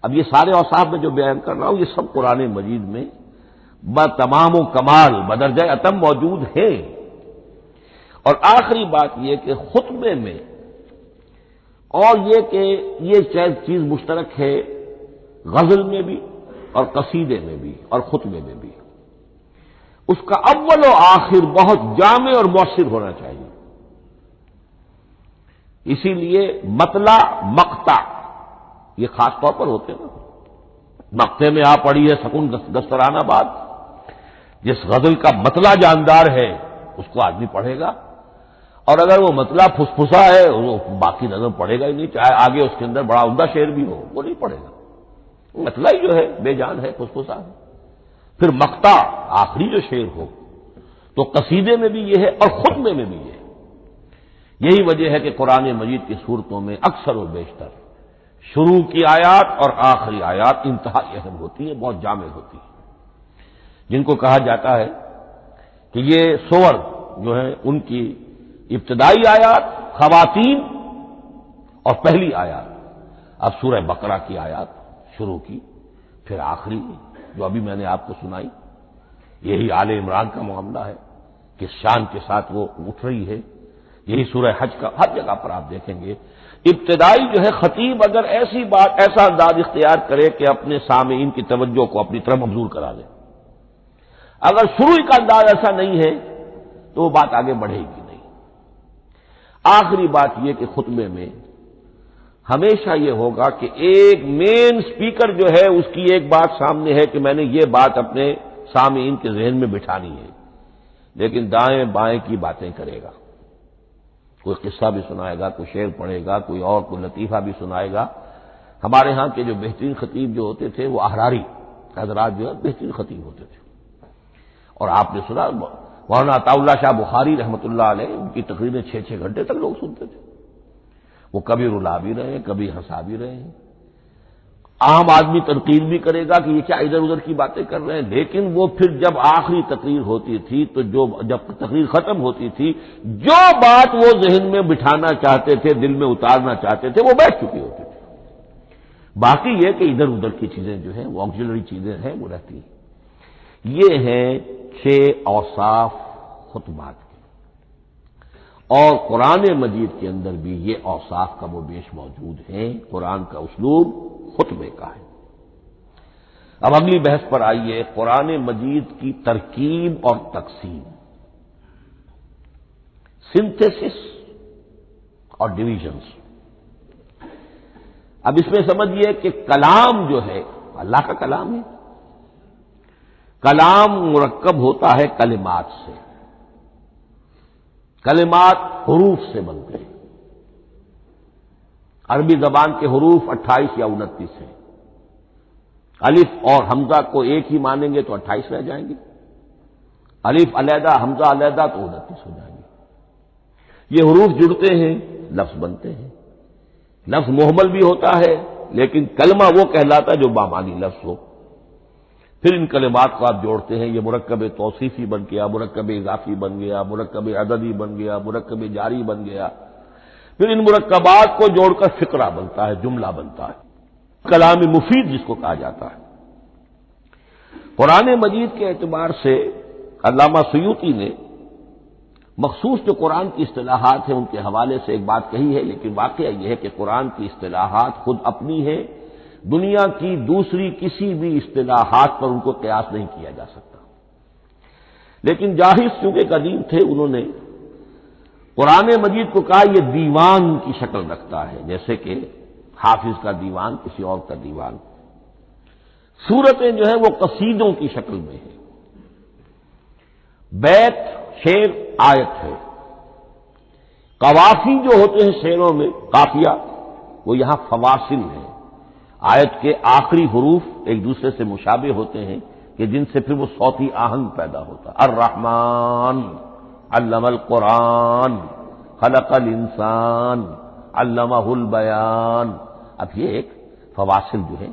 اب یہ سارے اوصاف میں جو بیان کر رہا ہوں یہ سب قرآن مجید میں بتمام و کمال بدرجہ اتم موجود ہیں۔ اور آخری بات یہ کہ خطبے میں، اور یہ کہ یہ چیز مشترک ہے غزل میں بھی اور قصیدے میں بھی اور خطبے میں بھی، اس کا اول و آخر بہت جامع اور مؤثر ہونا چاہیے۔ اسی لیے مطلع مقطع یہ خاص طور پر ہوتے ہیں نا، مقطع میں آپ پڑھی ہے سکون دسترانہ بات، جس غزل کا مطلع جاندار ہے اس کو آدمی پڑھے گا، اور اگر وہ مطلع پھسپھسا ہے وہ باقی نظم پڑھے گا ہی نہیں، چاہے آگے اس کے اندر بڑا عمدہ شعر بھی ہو وہ نہیں پڑھے گا، مطلع ہی جو ہے بے جان ہے، پھسپھسا ہے۔ پھر مقطع آخری جو شعر ہو، تو قصیدے میں بھی یہ ہے اور خطبے میں بھی یہ ہے۔ یہی وجہ ہے کہ قرآن مجید کی صورتوں میں اکثر و بیشتر شروع کی آیات اور آخری آیات انتہائی اہم ہوتی ہیں، بہت جامع ہوتی ہیں، جن کو کہا جاتا ہے کہ یہ سور جو ہے ان کی ابتدائی آیات، خواتین اور پہلی آیات۔ اب سورہ بقرہ کی آیات شروع کی، پھر آخری جو ابھی میں نے آپ کو سنائی، یہی آل عمران کا معاملہ ہے، کس شان کے ساتھ وہ اٹھ رہی ہے۔ یہی سورہ حج کا ہر جگہ پر آپ دیکھیں گے ابتدائی جو ہے خطیب اگر ایسا انداز اختیار کرے کہ اپنے سامعین کی توجہ کو اپنی طرف مبذول کرا دے، اگر شروع کا انداز ایسا نہیں ہے تو وہ بات آگے بڑھے گی نہیں۔ آخری بات یہ کہ خطبے میں ہمیشہ یہ ہوگا کہ ایک مین سپیکر جو ہے اس کی ایک بات سامنے ہے کہ میں نے یہ بات اپنے سامعین کے ذہن میں بٹھانی ہے، لیکن دائیں بائیں کی باتیں کرے گا، کوئی قصہ بھی سنائے گا، کوئی شعر پڑھے گا، کوئی اور کوئی لطیفہ بھی سنائے گا۔ ہمارے ہاں کے جو بہترین خطیب جو ہوتے تھے وہ احراری حضرات جو ہے بہترین خطیب ہوتے تھے، اور آپ نے سنا مولانا عطا اللہ شاہ بخاری رحمۃ اللہ علیہ ان کی تقریریں 6 گھنٹے تک لوگ سنتے تھے، وہ کبھی رلا بھی رہے ہیں کبھی ہنسا بھی رہے ہیں، عام آدمی تنقید بھی کرے گا کہ یہ کیا ادھر ادھر کی باتیں کر رہے ہیں، لیکن وہ پھر جب آخری تقریر ہوتی تھی تو جب تقریر ختم ہوتی تھی جو بات وہ ذہن میں بٹھانا چاہتے تھے، دل میں اتارنا چاہتے تھے، وہ بیٹھ چکی ہوتی تھی۔ باقی یہ کہ ادھر ادھر کی چیزیں جو ہیں وہ آکسیلری چیزیں ہیں وہ رہتی ہیں۔ یہ ہیں 6 اوصاف خطبات کے، اور قرآن مجید کے اندر بھی یہ اوصاف کم و بیش موجود ہیں۔ قرآن کا اسلوب خطبے کا ہے۔ اب اگلی بحث پر آئیے، قرآن مجید کی ترکیب اور تقسیم، سنتھیسس اور ڈویژنز۔ اب اس میں سمجھیے کہ کلام جو ہے اللہ کا کلام ہے، کلام مرکب ہوتا ہے کلمات سے، کلمات حروف سے بنتے ہیں۔ عربی زبان کے حروف 28 یا 29 ہیں، الف اور حمزہ کو ایک ہی مانیں گے تو 28 رہ جائیں گے، الف علیحدہ حمزہ علیحدہ تو 29 ہو جائیں گے۔ یہ حروف جڑتے ہیں لفظ بنتے ہیں، لفظ محمل بھی ہوتا ہے لیکن کلمہ وہ کہلاتا ہے جو بامانی لفظ ہو۔ پھر ان کلمات کو آپ جوڑتے ہیں، یہ مرکب توصیفی بن گیا، مرکب اضافی بن گیا، مرکب عددی بن گیا، مرکب جاری بن گیا، پھر ان مرکبات کو جوڑ کر فقرہ بنتا ہے، جملہ بنتا ہے، کلام مفید جس کو کہا جاتا ہے۔ قرآن مجید کے اعتبار سے علامہ سیوطی نے مخصوص جو قرآن کی اصطلاحات ہیں ان کے حوالے سے ایک بات کہی ہے، لیکن واقعہ یہ ہے کہ قرآن کی اصطلاحات خود اپنی ہیں، دنیا کی دوسری کسی بھی اصطلاحات پر ان کو قیاس نہیں کیا جا سکتا۔ لیکن جاہز چونکہ قدیم تھے، انہوں نے قرآن مجید کو کہا یہ دیوان کی شکل رکھتا ہے، جیسے کہ حافظ کا دیوان کسی اور کا دیوان۔ سورتیں جو ہیں وہ قصیدوں کی شکل میں ہیں، بیت شعر آیت ہے، قوافی جو ہوتے ہیں شعروں میں قافیہ وہ یہاں فواصل ہیں، آیت کے آخری حروف ایک دوسرے سے مشابہ ہوتے ہیں کہ جن سے پھر وہ صوتی آہنگ پیدا ہوتا ہے۔ الرحمن علم القرآن خلق الانسان علمہ البیان. اب یہ ایک فواصل جو ہے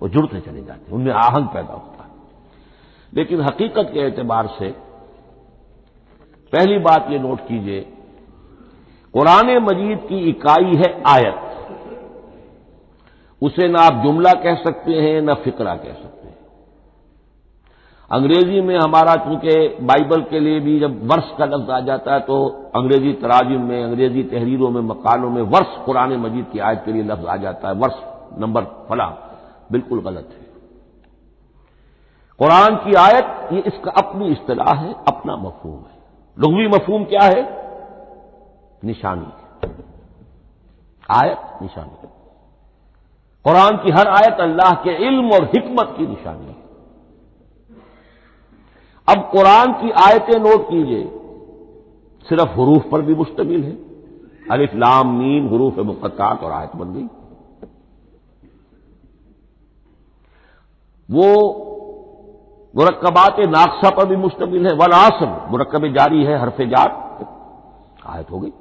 وہ جڑتے چلے جاتے ہیں، ان میں آہنگ پیدا ہوتا ہے. لیکن حقیقت کے اعتبار سے پہلی بات یہ نوٹ کیجئے، قرآن مجید کی اکائی ہے آیت. اسے نہ آپ جملہ کہہ سکتے ہیں نہ فقرہ کہہ سکتے ہیں. انگریزی میں ہمارا چونکہ بائبل کے لیے بھی جب ورس کا لفظ آ جاتا ہے تو انگریزی تراجم میں، انگریزی تحریروں میں، مقالوں میں ورس قرآن مجید کی آیت کے لیے لفظ آ جاتا ہے، ورس نمبر فلاں. بالکل غلط ہے. قرآن کی آیت یہ اس کا اپنی اصطلاح ہے، اپنا مفہوم ہے. لغوی مفہوم کیا ہے؟ نشانی. آیت نشانی. قرآن کی ہر آیت اللہ کے علم اور حکمت کی نشانی ہے. اب قرآن کی آیتیں نوٹ کیجئے، صرف حروف پر بھی مشتمل ہے. الف لام میم حروف مقطعات اور آیت بن گئی. وہ مرکبات ناقصہ پر بھی مشتمل ہے. والعصر مرکب جاری ہے، حرف جار، آیت ہو گئی.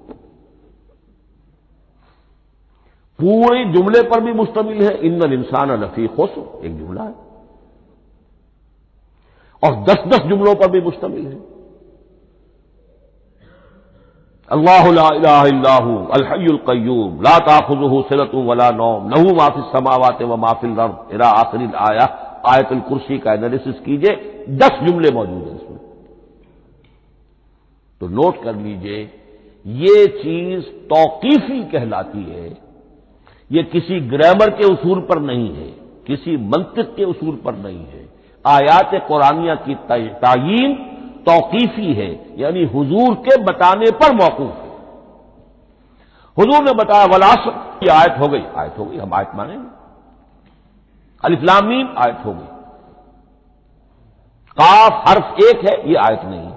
پورے جملے پر بھی مشتمل ہے. ان الانسان لفی خسر ایک جملہ ہے، اور 10 جملوں پر بھی مشتمل ہے. اللہ لا الہ الا هو الحی القیوم لا تأخذہ سنۃ ولا نوم لہ ما فی السماوات وما فی الارض الی آخر الآیہ. آیت الکرسی کا انالیسس کیجئے، 10 جملے موجود ہیں اس میں. تو نوٹ کر لیجئے، یہ چیز توقیفی کہلاتی ہے. یہ کسی گرامر کے اصول پر نہیں ہے، کسی منطق کے اصول پر نہیں ہے. آیات قرآنیہ کی تعیین توقیفی ہے، یعنی حضور کے بتانے پر موقوف ہے. حضور نے بتایا والعصر، یہ آیت ہو گئی. آیت ہو گئی، ہم آیت مانیں گے. الف لام میم آیت ہو گئی. قاف حرف ایک ہے، یہ آیت نہیں ہے.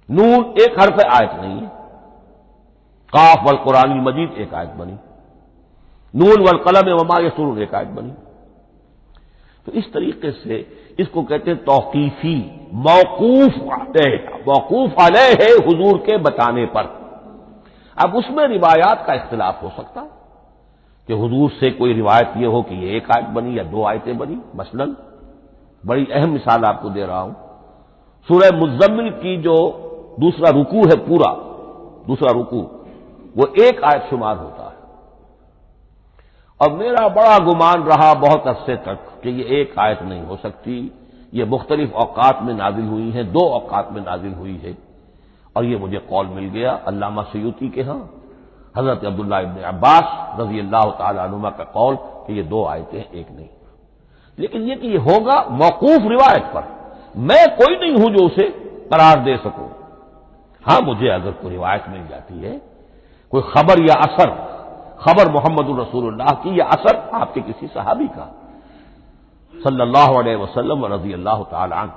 نون ایک حرف ہے، آیت نہیں ہے. قاف والقرآن المجید ایک آیت بنی. نون والقلم وما یسطرون ایک آیت بنی. تو اس طریقے سے اس کو کہتے ہیں توقیفی، موقوف علیہ ہے حضور کے بتانے پر. اب اس میں روایات کا اختلاف ہو سکتا ہے کہ حضور سے کوئی روایت یہ ہو کہ یہ ایک آیت بنی یا 2 آیتیں بنی. مثلا بڑی اہم مثال آپ کو دے رہا ہوں، سورہ مزمل کی جو دوسرا رکوع ہے، پورا دوسرا رکوع وہ ایک آیت شمار ہوتا ہے. اور میرا بڑا گمان رہا بہت عرصے تک کہ یہ ایک آیت نہیں ہو سکتی، یہ مختلف اوقات میں نازل ہوئی ہیں، 2 اوقات میں نازل ہوئی ہے. اور یہ مجھے قول مل گیا علامہ سیوطی کے ہاں، حضرت عبداللہ ابن عباس رضی اللہ تعالی عنہما کا قول کہ یہ 2 آیتیں ایک نہیں. لیکن یہ کہ یہ ہوگا موقوف روایت پر، میں کوئی نہیں ہوں جو اسے قرار دے سکوں. ہاں مجھے اگر کوئی روایت مل جاتی ہے، کوئی خبر یا اثر، خبر محمد الرسول اللہ کی یا اثر آپ کے کسی صحابی کا صلی اللہ علیہ وسلم و رضی اللہ تعالی عنہ،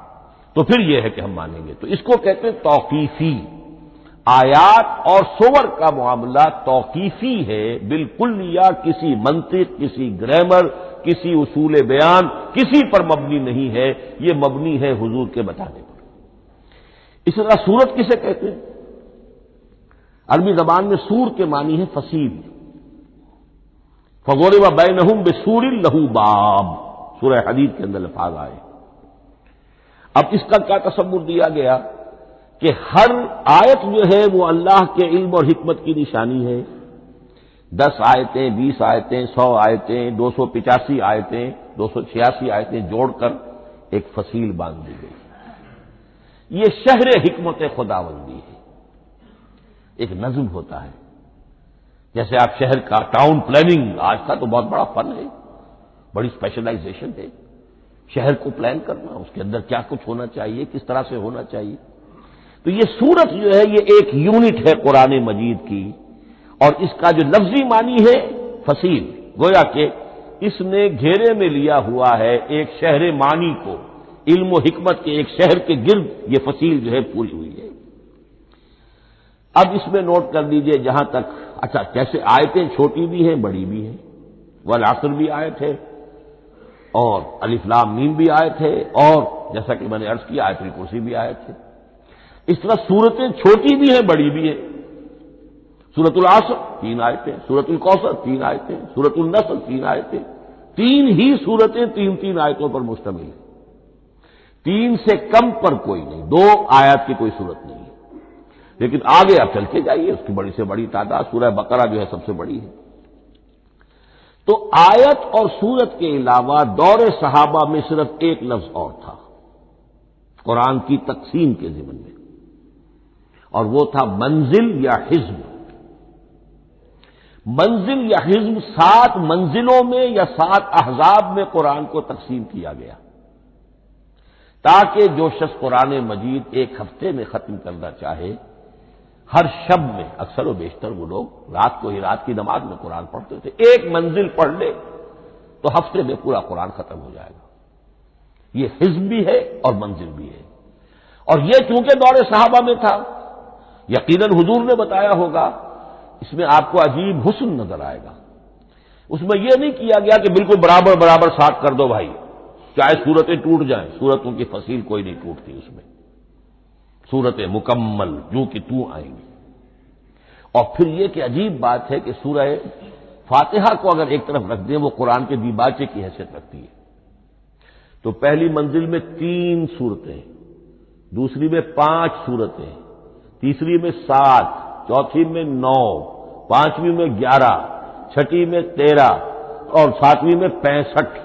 تو پھر یہ ہے کہ ہم مانیں گے. تو اس کو کہتے ہیں توقیفی. آیات اور سور کا معاملہ توقیفی ہے بالکل، یا کسی منطق، کسی گرامر، کسی اصول بیان، کسی پر مبنی نہیں ہے. یہ مبنی ہے حضور کے بتانے پر. اس طرح سورت کسے کہتے ہیں؟ عربی زبان میں سور کے معنی ہے فصیل. فضرب بینہم بسور لہ باب، سورہ حدید کے اندر الفاظ آئے. اب اس کا کیا تصور دیا گیا کہ ہر آیت جو ہے وہ اللہ کے علم اور حکمت کی نشانی ہے. 10 آیتیں، 20 آیتیں، 100 آیتیں، 285 آیتیں، 286 آیتیں جوڑ کر ایک فصیل باندھ دی گئی. یہ شہر حکمت خداوندی ہے. ایک نظم ہوتا ہے، جیسے آپ شہر کا ٹاؤن پلاننگ آج کا تو بہت بڑا فن ہے، بڑی اسپیشلائزیشن ہے. شہر کو پلان کرنا، اس کے اندر کیا کچھ ہونا چاہیے، کس طرح سے ہونا چاہیے. تو یہ سورت جو ہے یہ ایک یونٹ ہے قرآن مجید کی، اور اس کا جو لفظی معنی ہے فصیل، گویا کہ اس نے گھیرے میں لیا ہوا ہے ایک شہر معنی کو. علم و حکمت کے ایک شہر کے گرد یہ فصیل جو ہے پوری ہوئی ہے. اب اس میں نوٹ کر لیجئے جہاں تک، اچھا کیسے آیتیں چھوٹی بھی ہیں بڑی بھی ہیں. والعصر بھی آیت ہے، اور الف لام میم بھی آیت ہے، اور جیسا کہ میں نے عرض کیا آیت الکرسی بھی آیت ہے. اس طرح صورتیں چھوٹی بھی ہیں بڑی بھی ہیں. سورۃ العصر 3 آیتیں، سورۃ الکوثر 3 آیتیں، سورۃ النصر 3 آیتیں، 3 ہی صورتیں 3 آیتوں پر مشتمل ہیں. 3 سے کم پر کوئی نہیں، 2 آیات کی کوئی صورت نہیں ہے. لیکن آگے آپ چلتے جائیے، اس کی بڑی سے بڑی تعداد سورہ بقرہ جو ہے سب سے بڑی ہے. تو آیت اور سورت کے علاوہ دور صحابہ میں صرف ایک لفظ اور تھا قرآن کی تقسیم کے ضمن میں، اور وہ تھا منزل یا حزب. منزل یا حزب 7 منزلوں میں یا 7 احزاب میں قرآن کو تقسیم کیا گیا، تاکہ جو شخص قرآن مجید ایک ہفتے میں ختم کرنا چاہے، ہر شب میں اکثر و بیشتر وہ لوگ رات کو ہی رات کی نماز میں قرآن پڑھتے تھے، ایک منزل پڑھ لے تو ہفتے میں پورا قرآن ختم ہو جائے گا. یہ حزب بھی ہے اور منزل بھی ہے. اور یہ چونکہ دور صحابہ میں تھا، یقیناً حضور نے بتایا ہوگا، اس میں آپ کو عجیب حسن نظر آئے گا. اس میں یہ نہیں کیا گیا کہ بالکل برابر برابر ساتھ کر دو بھائی، چاہے صورتیں ٹوٹ جائیں، صورتوں کی فصیل کوئی نہیں ٹوٹتی اس میں، صورتیں مکمل جو کہ تو آئیں گی. اور پھر یہ کہ عجیب بات ہے کہ سورہ فاتحہ کو اگر ایک طرف رکھ دیں، وہ قرآن کے دیباچے کی حیثیت رکھتی ہے. تو پہلی منزل میں 3 صورتیں، دوسری میں 5 صورتیں، تیسری میں 7، چوتھی میں 9، پانچویں میں 11، چھٹی میں 13 اور 7ویں میں 65.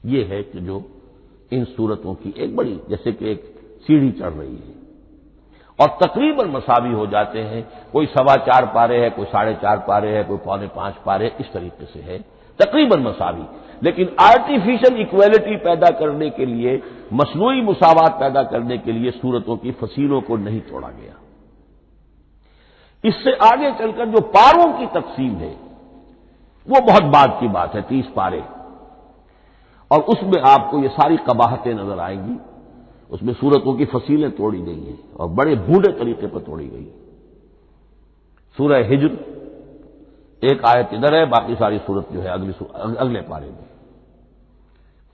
یہ ہے کہ جو ان صورتوں کی ایک بڑی جیسے کہ ایک سیڑھی چڑھ رہی ہے، اور تقریباً مساوی ہو جاتے ہیں. کوئی 4.25 پارے ہے، کوئی 4.5 پارے ہے، کوئی 4.25 پارے، اس طریقے سے ہے تقریباً مساوی. لیکن آرٹیفیشل ایکویلٹی پیدا کرنے کے لیے، مصنوعی مساوات پیدا کرنے کے لیے صورتوں کی فصیلوں کو نہیں توڑا گیا. اس سے آگے چل کر جو پاروں کی تقسیم ہے وہ بہت بعد کی بات ہے، 30 پارے، اور اس میں آپ کو یہ ساری قباحتیں نظر آئیں گی. اس میں صورتوں کی فصیلیں توڑی گئی ہیں اور بڑے بھونڈے طریقے پر توڑی گئی. سورہ ہجر ایک آیت ادھر ہے، باقی ساری صورت جو ہے اگلے پارے میں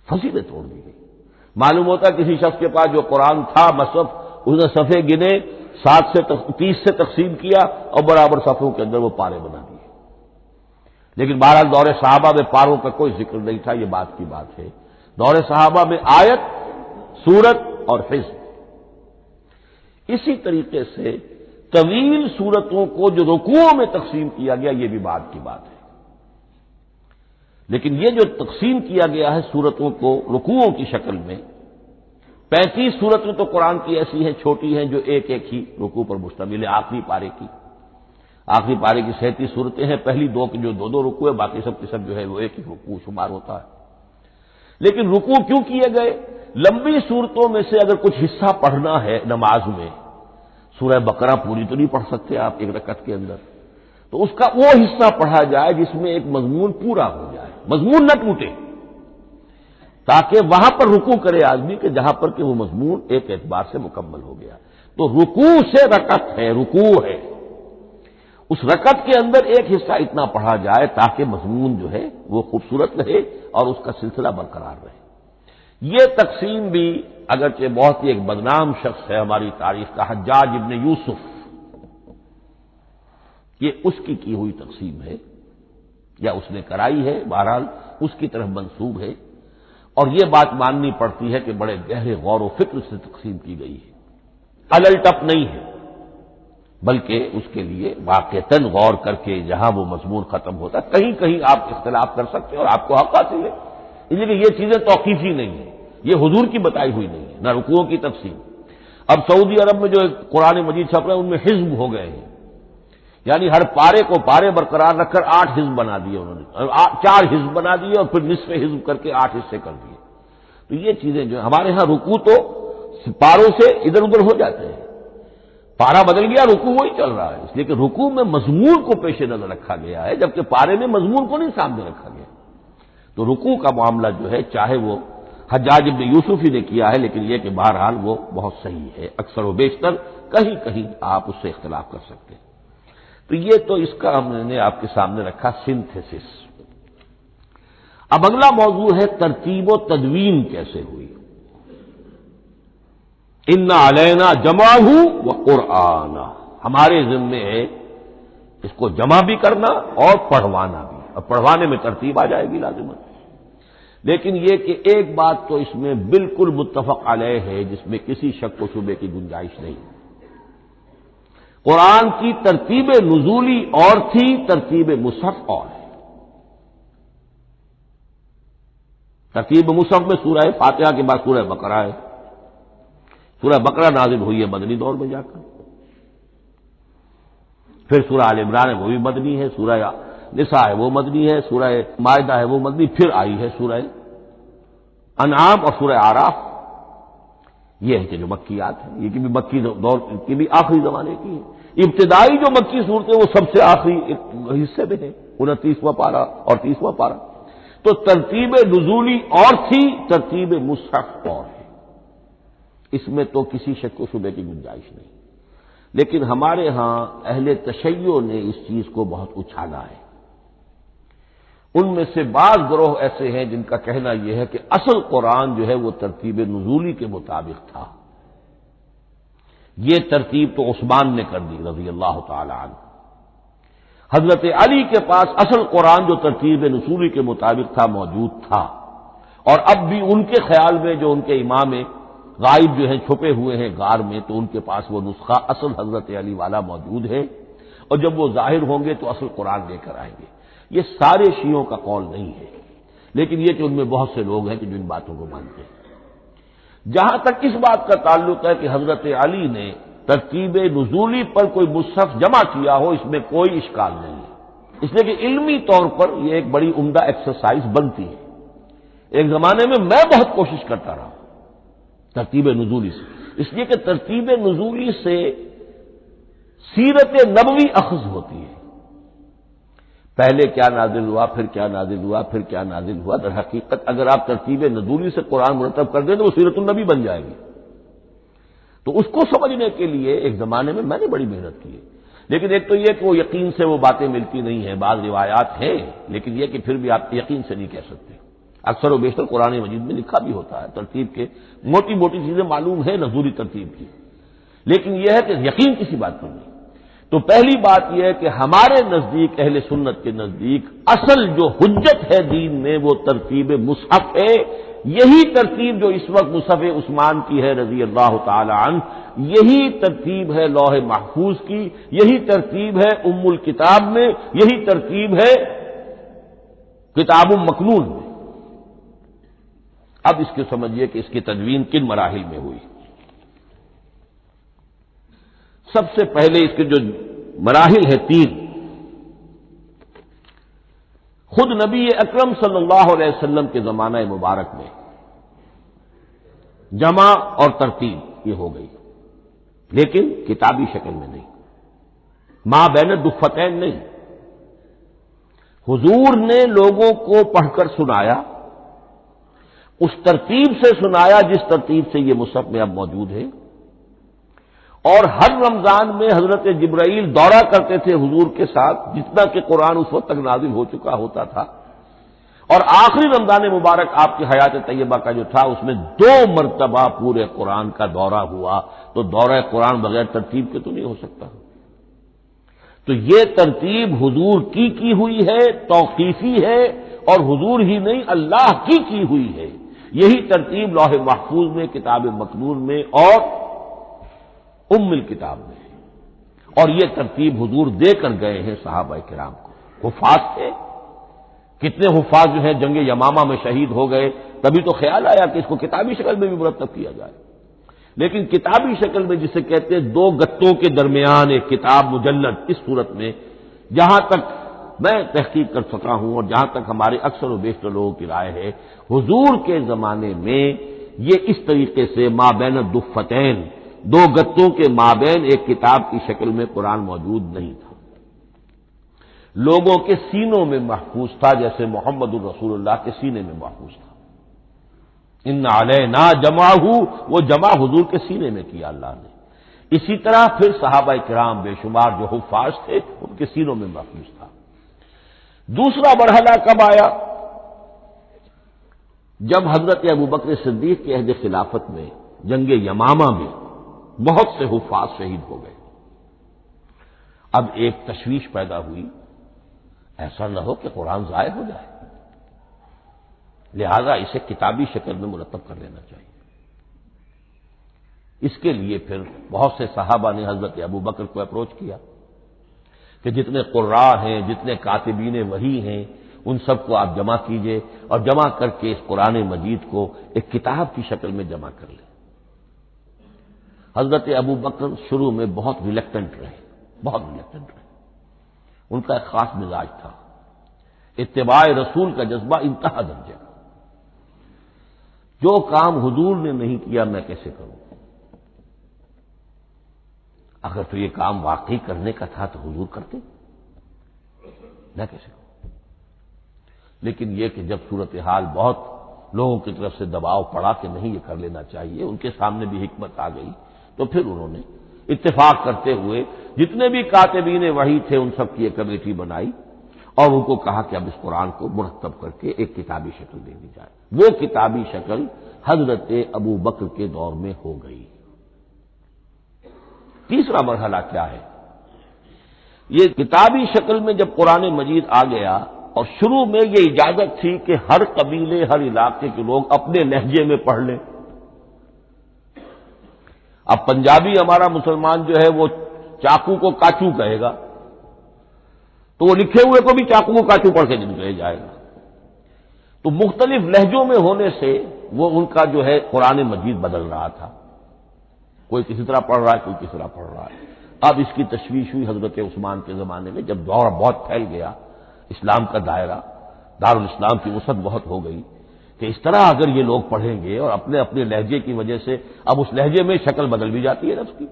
فصیلیں توڑ دی گئی. معلوم ہوتا ہے کسی شخص کے پاس جو قرآن تھا مصحف، اس نے صفحے گنے، 7 سے 30 سے تقسیم کیا اور برابر صفحوں کے اندر وہ پارے بنا دیے. لیکن بہرحال دور صحابہ میں پاروں کا کوئی ذکر نہیں تھا. یہ بات کی بات ہے، دور صحابہ میں آیت، سورت اور حزب. اسی طریقے سے طویل صورتوں کو جو رکوعوں میں تقسیم کیا گیا، یہ بھی بات کی بات ہے. لیکن یہ جو تقسیم کیا گیا ہے صورتوں کو رکوعوں کی شکل میں، 35 صورتیں تو قرآن کی ایسی ہیں چھوٹی ہیں جو ایک ایک ہی رکوع پر مشتمل ہے. آخری پارے کی 37 صورتیں ہیں، پہلی 2 کی جو 2 رکوع ہے، باقی سب کی سب جو ہے وہ ایک ہی رکوع شمار ہوتا ہے. لیکن رکوع کیوں کیے گئے؟ لمبی صورتوں میں سے اگر کچھ حصہ پڑھنا ہے نماز میں، سورہ بقرہ پوری تو نہیں پڑھ سکتے آپ ایک رکعت کے اندر، تو اس کا وہ حصہ پڑھا جائے جس میں ایک مضمون پورا ہو جائے، مضمون نہ ٹوٹے، تاکہ وہاں پر رکوع کرے آدمی کہ جہاں پر کہ وہ مضمون ایک اعتبار سے مکمل ہو گیا. تو رکوع سے رکعت ہے، رکوع ہے، اس رکعت کے اندر ایک حصہ اتنا پڑھا جائے تاکہ مضمون جو ہے وہ خوبصورت رہے اور اس کا سلسلہ برقرار رہے. یہ تقسیم بھی اگرچہ بہت ہی ایک بدنام شخص ہے ہماری تاریخ کا، حجاج ابن یوسف، یہ اس کی ہوئی تقسیم ہے یا اس نے کرائی ہے، بہرحال اس کی طرف منسوب ہے. اور یہ بات ماننی پڑتی ہے کہ بڑے گہرے غور و فکر سے تقسیم کی گئی ہے، الل ٹپ نہیں ہے، بلکہ اس کے لیے واقعتاً غور کر کے جہاں وہ مضمون ختم ہوتا ہے، کہیں کہیں آپ اختلاف کر سکتے ہیں اور آپ کو حق حاصل ہے. اس لیے یہ چیزیں توقیفی نہیں ہیں، یہ حضور کی بتائی ہوئی نہیں ہے، نہ رکوعوں کی تقسیم. اب سعودی عرب میں جو قرآن مجید چھپ رہے ہیں ان میں حزب ہو گئے ہیں، یعنی ہر پارے کو پارے برقرار رکھ کر 8 حزب بنا دیے انہوں نے، 4 حزب بنا دیے اور پھر نصف حزب کر کے 8 حصے کر دیے. تو یہ چیزیں جو ہمارے ہاں رکوع تو پاروں سے ادھر ادھر ہو جاتے ہیں، پارا بدل گیا رکوع وہی چل رہا ہے، اس لیے کہ رکوع میں مضمون کو پیش نظر رکھا گیا ہے جبکہ پارے میں مضمون کو نہیں سامنے رکھا گیا. تو رکوع کا معاملہ جو ہے چاہے وہ حجاج ابن یوسف ہی نے کیا ہے، لیکن یہ کہ بہرحال وہ بہت صحیح ہے، اکثر و بیشتر کہیں کہیں آپ اس سے اختلاف کر سکتے ہیں. تو یہ تو اس کا ہم نے آپ کے سامنے رکھا سنتھیسس. اب اگلا موضوع ہے ترتیب و تدوین کیسے ہوئی. ان علینا جمعہ و قرآن، ہمارے ذمے ہے اس کو جمع بھی کرنا اور پڑھوانا بھی، اور پڑھوانے میں ترتیب آ جائے گی لازماً۔ لیکن یہ کہ ایک بات تو اس میں بالکل متفق علیہ ہے، جس میں کسی شک و شبے کی گنجائش نہیں۔ قرآن کی ترتیب نزولی اور تھی، ترتیب مصحف اور ہے۔ ترتیب مصحف میں سورہ فاتحہ کے بعد سورہ بقرہ ہے۔ سورہ بقرہ نازل ہوئی ہے مدنی دور میں جا کر، پھر سورہ آل عمران ہے وہ بھی مدنی ہے، سورہ نساء ہے وہ مدنی ہے، سورہ مائدہ ہے وہ مدنی، پھر آئی ہے سورہ انعام اور سورہ اعراف۔ یہ ہے کہ جو مکیات ہیں، یہ کہ بھی مکی دور کی بھی آخری زمانے کی ہے۔ ابتدائی جو مکی صورتیں وہ سب سے آخری حصے میں ہیں، 29واں پارہ اور 30واں پارہ۔ تو ترتیب نزولی اور تھی، ترتیب مصحف اور ہے، اس میں تو کسی شک و شبے کی گنجائش نہیں۔ لیکن ہمارے ہاں اہل تشیع نے اس چیز کو بہت اچھالا ہے۔ ان میں سے بعض گروہ ایسے ہیں جن کا کہنا یہ ہے کہ اصل قرآن جو ہے وہ ترتیب نزولی کے مطابق تھا، یہ ترتیب تو عثمان نے کر دی رضی اللہ تعالی عنہ۔ حضرت علی کے پاس اصل قرآن جو ترتیب نزولی کے مطابق تھا موجود تھا، اور اب بھی ان کے خیال میں جو ان کے امام غائب جو ہیں چھپے ہوئے ہیں غار میں، تو ان کے پاس وہ نسخہ اصل حضرت علی والا موجود ہے، اور جب وہ ظاہر ہوں گے تو اصل قرآن لے کر آئیں گے۔ یہ سارے شیعوں کا قول نہیں ہے، لیکن یہ کہ ان میں بہت سے لوگ ہیں کہ جو ان باتوں کو مانتے ہیں۔ جہاں تک اس بات کا تعلق ہے کہ حضرت علی نے ترتیب نزولی پر کوئی مصحف جمع کیا ہو، اس میں کوئی اشکال نہیں ہے، اس لیے کہ علمی طور پر یہ ایک بڑی عمدہ ایکسرسائز بنتی ہے۔ ایک زمانے میں بہت کوشش کرتا رہا ترتیب نزولی سے، اس لیے کہ ترتیب نزولی سے سیرت نبوی اخذ ہوتی ہے، پہلے کیا نازل ہوا، پھر کیا نازل ہوا، پھر کیا نازل ہوا۔ در حقیقت اگر آپ ترتیب نزولی سے قرآن مرتب کر دیں تو وہ سیرت النبی بن جائے گی۔ تو اس کو سمجھنے کے لیے ایک زمانے میں نے بڑی محنت کی ہے، لیکن ایک تو یہ کہ وہ یقین سے وہ باتیں ملتی نہیں ہیں، بعض روایات ہیں، لیکن یہ کہ پھر بھی آپ یقین سے نہیں کہہ سکتے۔ اکثر و بیشتر قرآن مجید میں لکھا بھی ہوتا ہے، ترتیب کے موٹی موٹی چیزیں معلوم ہے نزولی ترتیب کی، لیکن یہ ہے کہ یقین کسی بات پر نہیں۔ تو پہلی بات یہ ہے کہ ہمارے نزدیک، اہل سنت کے نزدیک، اصل جو حجت ہے دین میں وہ ترتیب مصحف ہے۔ یہی ترتیب جو اس وقت مصحف عثمان کی ہے رضی اللہ تعالی عنہ، یہی ترتیب ہے لوح محفوظ کی، یہی ترتیب ہے ام الکتاب میں، یہی ترتیب ہے کتاب مکنون میں۔ اب اس کو سمجھیے کہ اس کی تدوین کن مراحل میں ہوئی۔ سب سے پہلے اس کے جو مراحل ہے 3، خود نبی اکرم صلی اللہ علیہ وسلم کے زمانہ مبارک میں جمع اور ترتیب یہ ہو گئی، لیکن کتابی شکل میں نہیں، ما بین الدفتین نہیں۔ حضور نے لوگوں کو پڑھ کر سنایا، اس ترتیب سے سنایا جس ترتیب سے یہ مصحف میں اب موجود ہے، اور ہر رمضان میں حضرت جبرائیل دورہ کرتے تھے حضور کے ساتھ، جتنا کہ قرآن اس وقت تک نازل ہو چکا ہوتا تھا، اور آخری رمضان مبارک آپ کی حیات طیبہ کا جو تھا اس میں 2 مرتبہ پورے قرآن کا دورہ ہوا، تو دورہ قرآن بغیر ترتیب کے تو نہیں ہو سکتا۔ تو یہ ترتیب حضور کی ہوئی ہے، توقیفی ہے، اور حضور ہی نہیں اللہ کی ہوئی ہے۔ یہی ترتیب لوح محفوظ میں، کتاب مکنون میں اور ام الکتاب میں ہے، اور یہ ترتیب حضور دے کر گئے ہیں صحابہ کرام کو۔ حفاظ تھے، کتنے حفاظ جو ہیں جنگ یمامہ میں شہید ہو گئے، تبھی تو خیال آیا کہ اس کو کتابی شکل میں بھی مرتب کیا جائے، لیکن کتابی شکل میں جسے کہتے ہیں 2 گتوں کے درمیان ایک کتاب مجلد، اس صورت میں جہاں تک میں تحقیق کر سکا ہوں اور جہاں تک ہمارے اکثر و بیشتر لوگوں کی رائے ہے، حضور کے زمانے میں یہ اس طریقے سے ما بین الدفتین، 2 گتوں کے مابین ایک کتاب کی شکل میں قرآن موجود نہیں تھا، لوگوں کے سینوں میں محفوظ تھا، جیسے محمد الرسول اللہ کے سینے میں محفوظ تھا۔ ان علینا جمعہ، وہ جمع حضور کے سینے میں کیا اللہ نے۔ اسی طرح پھر صحابہ کرام بے شمار جو حفاظ تھے ان کے سینوں میں محفوظ تھا۔ دوسرا مرحلہ کب آیا؟ جب حضرت ابوبکر صدیق کے عہد خلافت میں جنگ یمامہ میں بہت سے حفاظ شہید ہو گئے۔ اب ایک تشویش پیدا ہوئی، ایسا نہ ہو کہ قرآن ضائع ہو جائے، لہذا اسے کتابی شکل میں مرتب کر لینا چاہیے۔ اس کے لیے پھر بہت سے صحابہ نے حضرت ابوبکر کو اپروچ کیا کہ جتنے قراء ہیں، جتنے کاتبین وحی ہیں، ان سب کو آپ جمع کیجئے اور جمع کر کے اس قرآن مجید کو ایک کتاب کی شکل میں جمع کر لیں۔ حضرت ابوبکر شروع میں بہت ریلیکٹنٹ رہے، ان کا ایک خاص مزاج تھا، اتباع رسول کا جذبہ انتہا درجے کا۔ جو کام حضور نے نہیں کیا میں کیسے کروں؟ اگر تو یہ کام واقعی کرنے کا تھا تو حضور کرتے، میں کیسے کروں؟ لیکن یہ کہ جب صورتحال بہت لوگوں کی طرف سے دباؤ پڑا کہ نہیں یہ کر لینا چاہیے، ان کے سامنے بھی حکمت آ گئی، تو پھر انہوں نے اتفاق کرتے ہوئے جتنے بھی کاتبین وحی تھے ان سب کی ایک کمیٹی بنائی اور ان کو کہا کہ اب اس قرآن کو مرتب کر کے ایک کتابی شکل دے دی جائے۔ وہ کتابی شکل حضرت ابوبکر کے دور میں ہو گئی۔ تیسرا مرحلہ کیا ہے؟ یہ کتابی شکل میں جب قرآن مجید آ گیا اور شروع میں یہ اجازت تھی کہ ہر قبیلے، ہر علاقے کے لوگ اپنے لہجے میں پڑھ لیں۔ اب پنجابی ہمارا مسلمان جو ہے وہ چاقو کو کاچو کہے گا تو وہ لکھے ہوئے کو بھی چاقو کو کاچو پڑھ کے نکلے جائے گا۔ تو مختلف لہجوں میں ہونے سے وہ ان کا جو ہے قرآن مجید بدل رہا تھا، کوئی کسی طرح پڑھ رہا ہے، کوئی کسی طرح پڑھ رہا ہے۔ اب اس کی تشویش ہوئی حضرت عثمان کے زمانے میں، جب دور بہت پھیل گیا، اسلام کا دائرہ، دارالاسلام کی وسعت بہت ہو گئی کہ اس طرح اگر یہ لوگ پڑھیں گے اور اپنے اپنے لہجے کی وجہ سے اب اس لہجے میں شکل بدل بھی جاتی ہے لفظ کی۔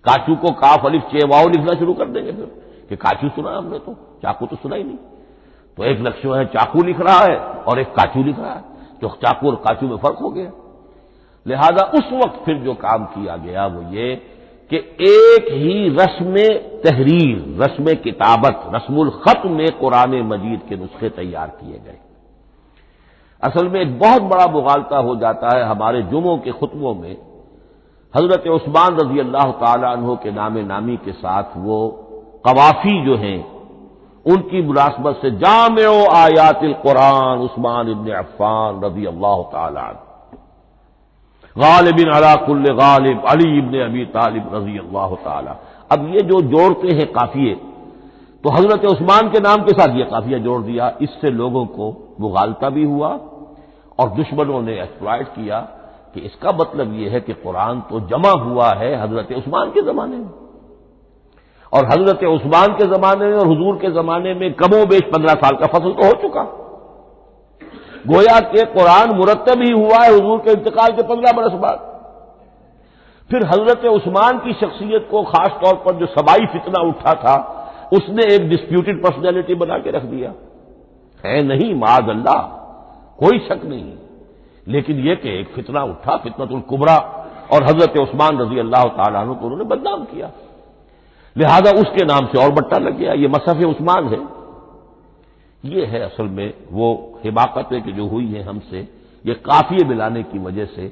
کاچو کو کاف الف چے واو لکھنا شروع کر دیں گے پھر کہ کاچو سنا ہم نے، تو چاقو تو سنا ہی نہیں۔ تو ایک لفظ ہے چاقو لکھ رہا ہے اور ایک کاچو لکھ رہا ہے، تو چاقو اور کاچو میں فرق ہو گیا۔ لہذا اس وقت پھر جو کام کیا گیا وہ یہ کہ ایک ہی رسم تحریر، رسم کتابت، رسم الخط میں قرآن مجید کے نسخے تیار کیے گئے۔ اصل میں ایک بہت بڑا مغالطہ ہو جاتا ہے ہمارے جمعوں کے خطبوں میں، حضرت عثمان رضی اللہ تعالی عنہ کے نام نامی کے ساتھ وہ قوافی جو ہیں ان کی مناسبت سے جامع آیات القرآن عثمان ابن عفان رضی اللہ تعالی عنہ، غالب علی کل غالب علی ابن ابی طالب رضی اللہ تعالی۔ اب یہ جو جوڑتے ہیں قافیے، تو حضرت عثمان کے نام کے ساتھ یہ قافیہ جوڑ دیا، اس سے لوگوں کو مغالطہ بھی ہوا اور دشمنوں نے ایکسپلائٹ کیا کہ اس کا مطلب یہ ہے کہ قرآن تو جمع ہوا ہے حضرت عثمان کے زمانے میں، اور حضرت عثمان کے زمانے میں اور حضور کے زمانے میں کم و بیش 15 سال کا فصل تو ہو چکا، گویا کہ قرآن مرتب ہی ہوا ہے حضور کے انتقال کے 15 برس بعد۔ پھر حضرت عثمان کی شخصیت کو خاص طور پر جو سبائی فتنہ اٹھا تھا اس نے ایک ڈسپیوٹڈ پرسنالٹی بنا کے رکھ دیا ہے، نہیں معاذ اللہ، کوئی شک نہیں، لیکن یہ کہ ایک فتنہ اٹھا، فتنۃ الکبریٰ، اور حضرت عثمان رضی اللہ تعالیٰ عنہ کو انہوں نے بدنام کیا، لہذا اس کے نام سے اور بٹا لگ گیا، یہ مصحف عثمان ہے۔ یہ ہے اصل میں وہ حماقتیں کہ جو ہوئی ہیں ہم سے، یہ قافیے ملانے کی وجہ سے،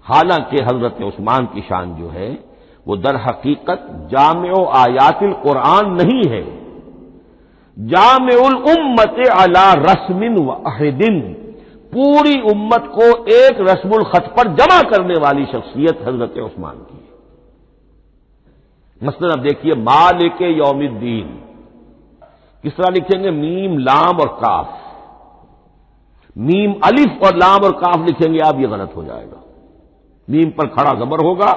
حالانکہ حضرت عثمان کی شان جو ہے وہ در حقیقت جامع آیات القرآن نہیں ہے، جامع الامت علی رسم واحد، پوری امت کو ایک رسم الخط پر جمع کرنے والی شخصیت حضرت عثمان کی ہے۔ مثلا اب دیکھیے مالک یوم الدین کس طرح لکھیں گے؟ میم لام اور کاف، میم الف اور لام اور کاف لکھیں گے آپ، یہ غلط ہو جائے گا، میم پر کھڑا زبر ہوگا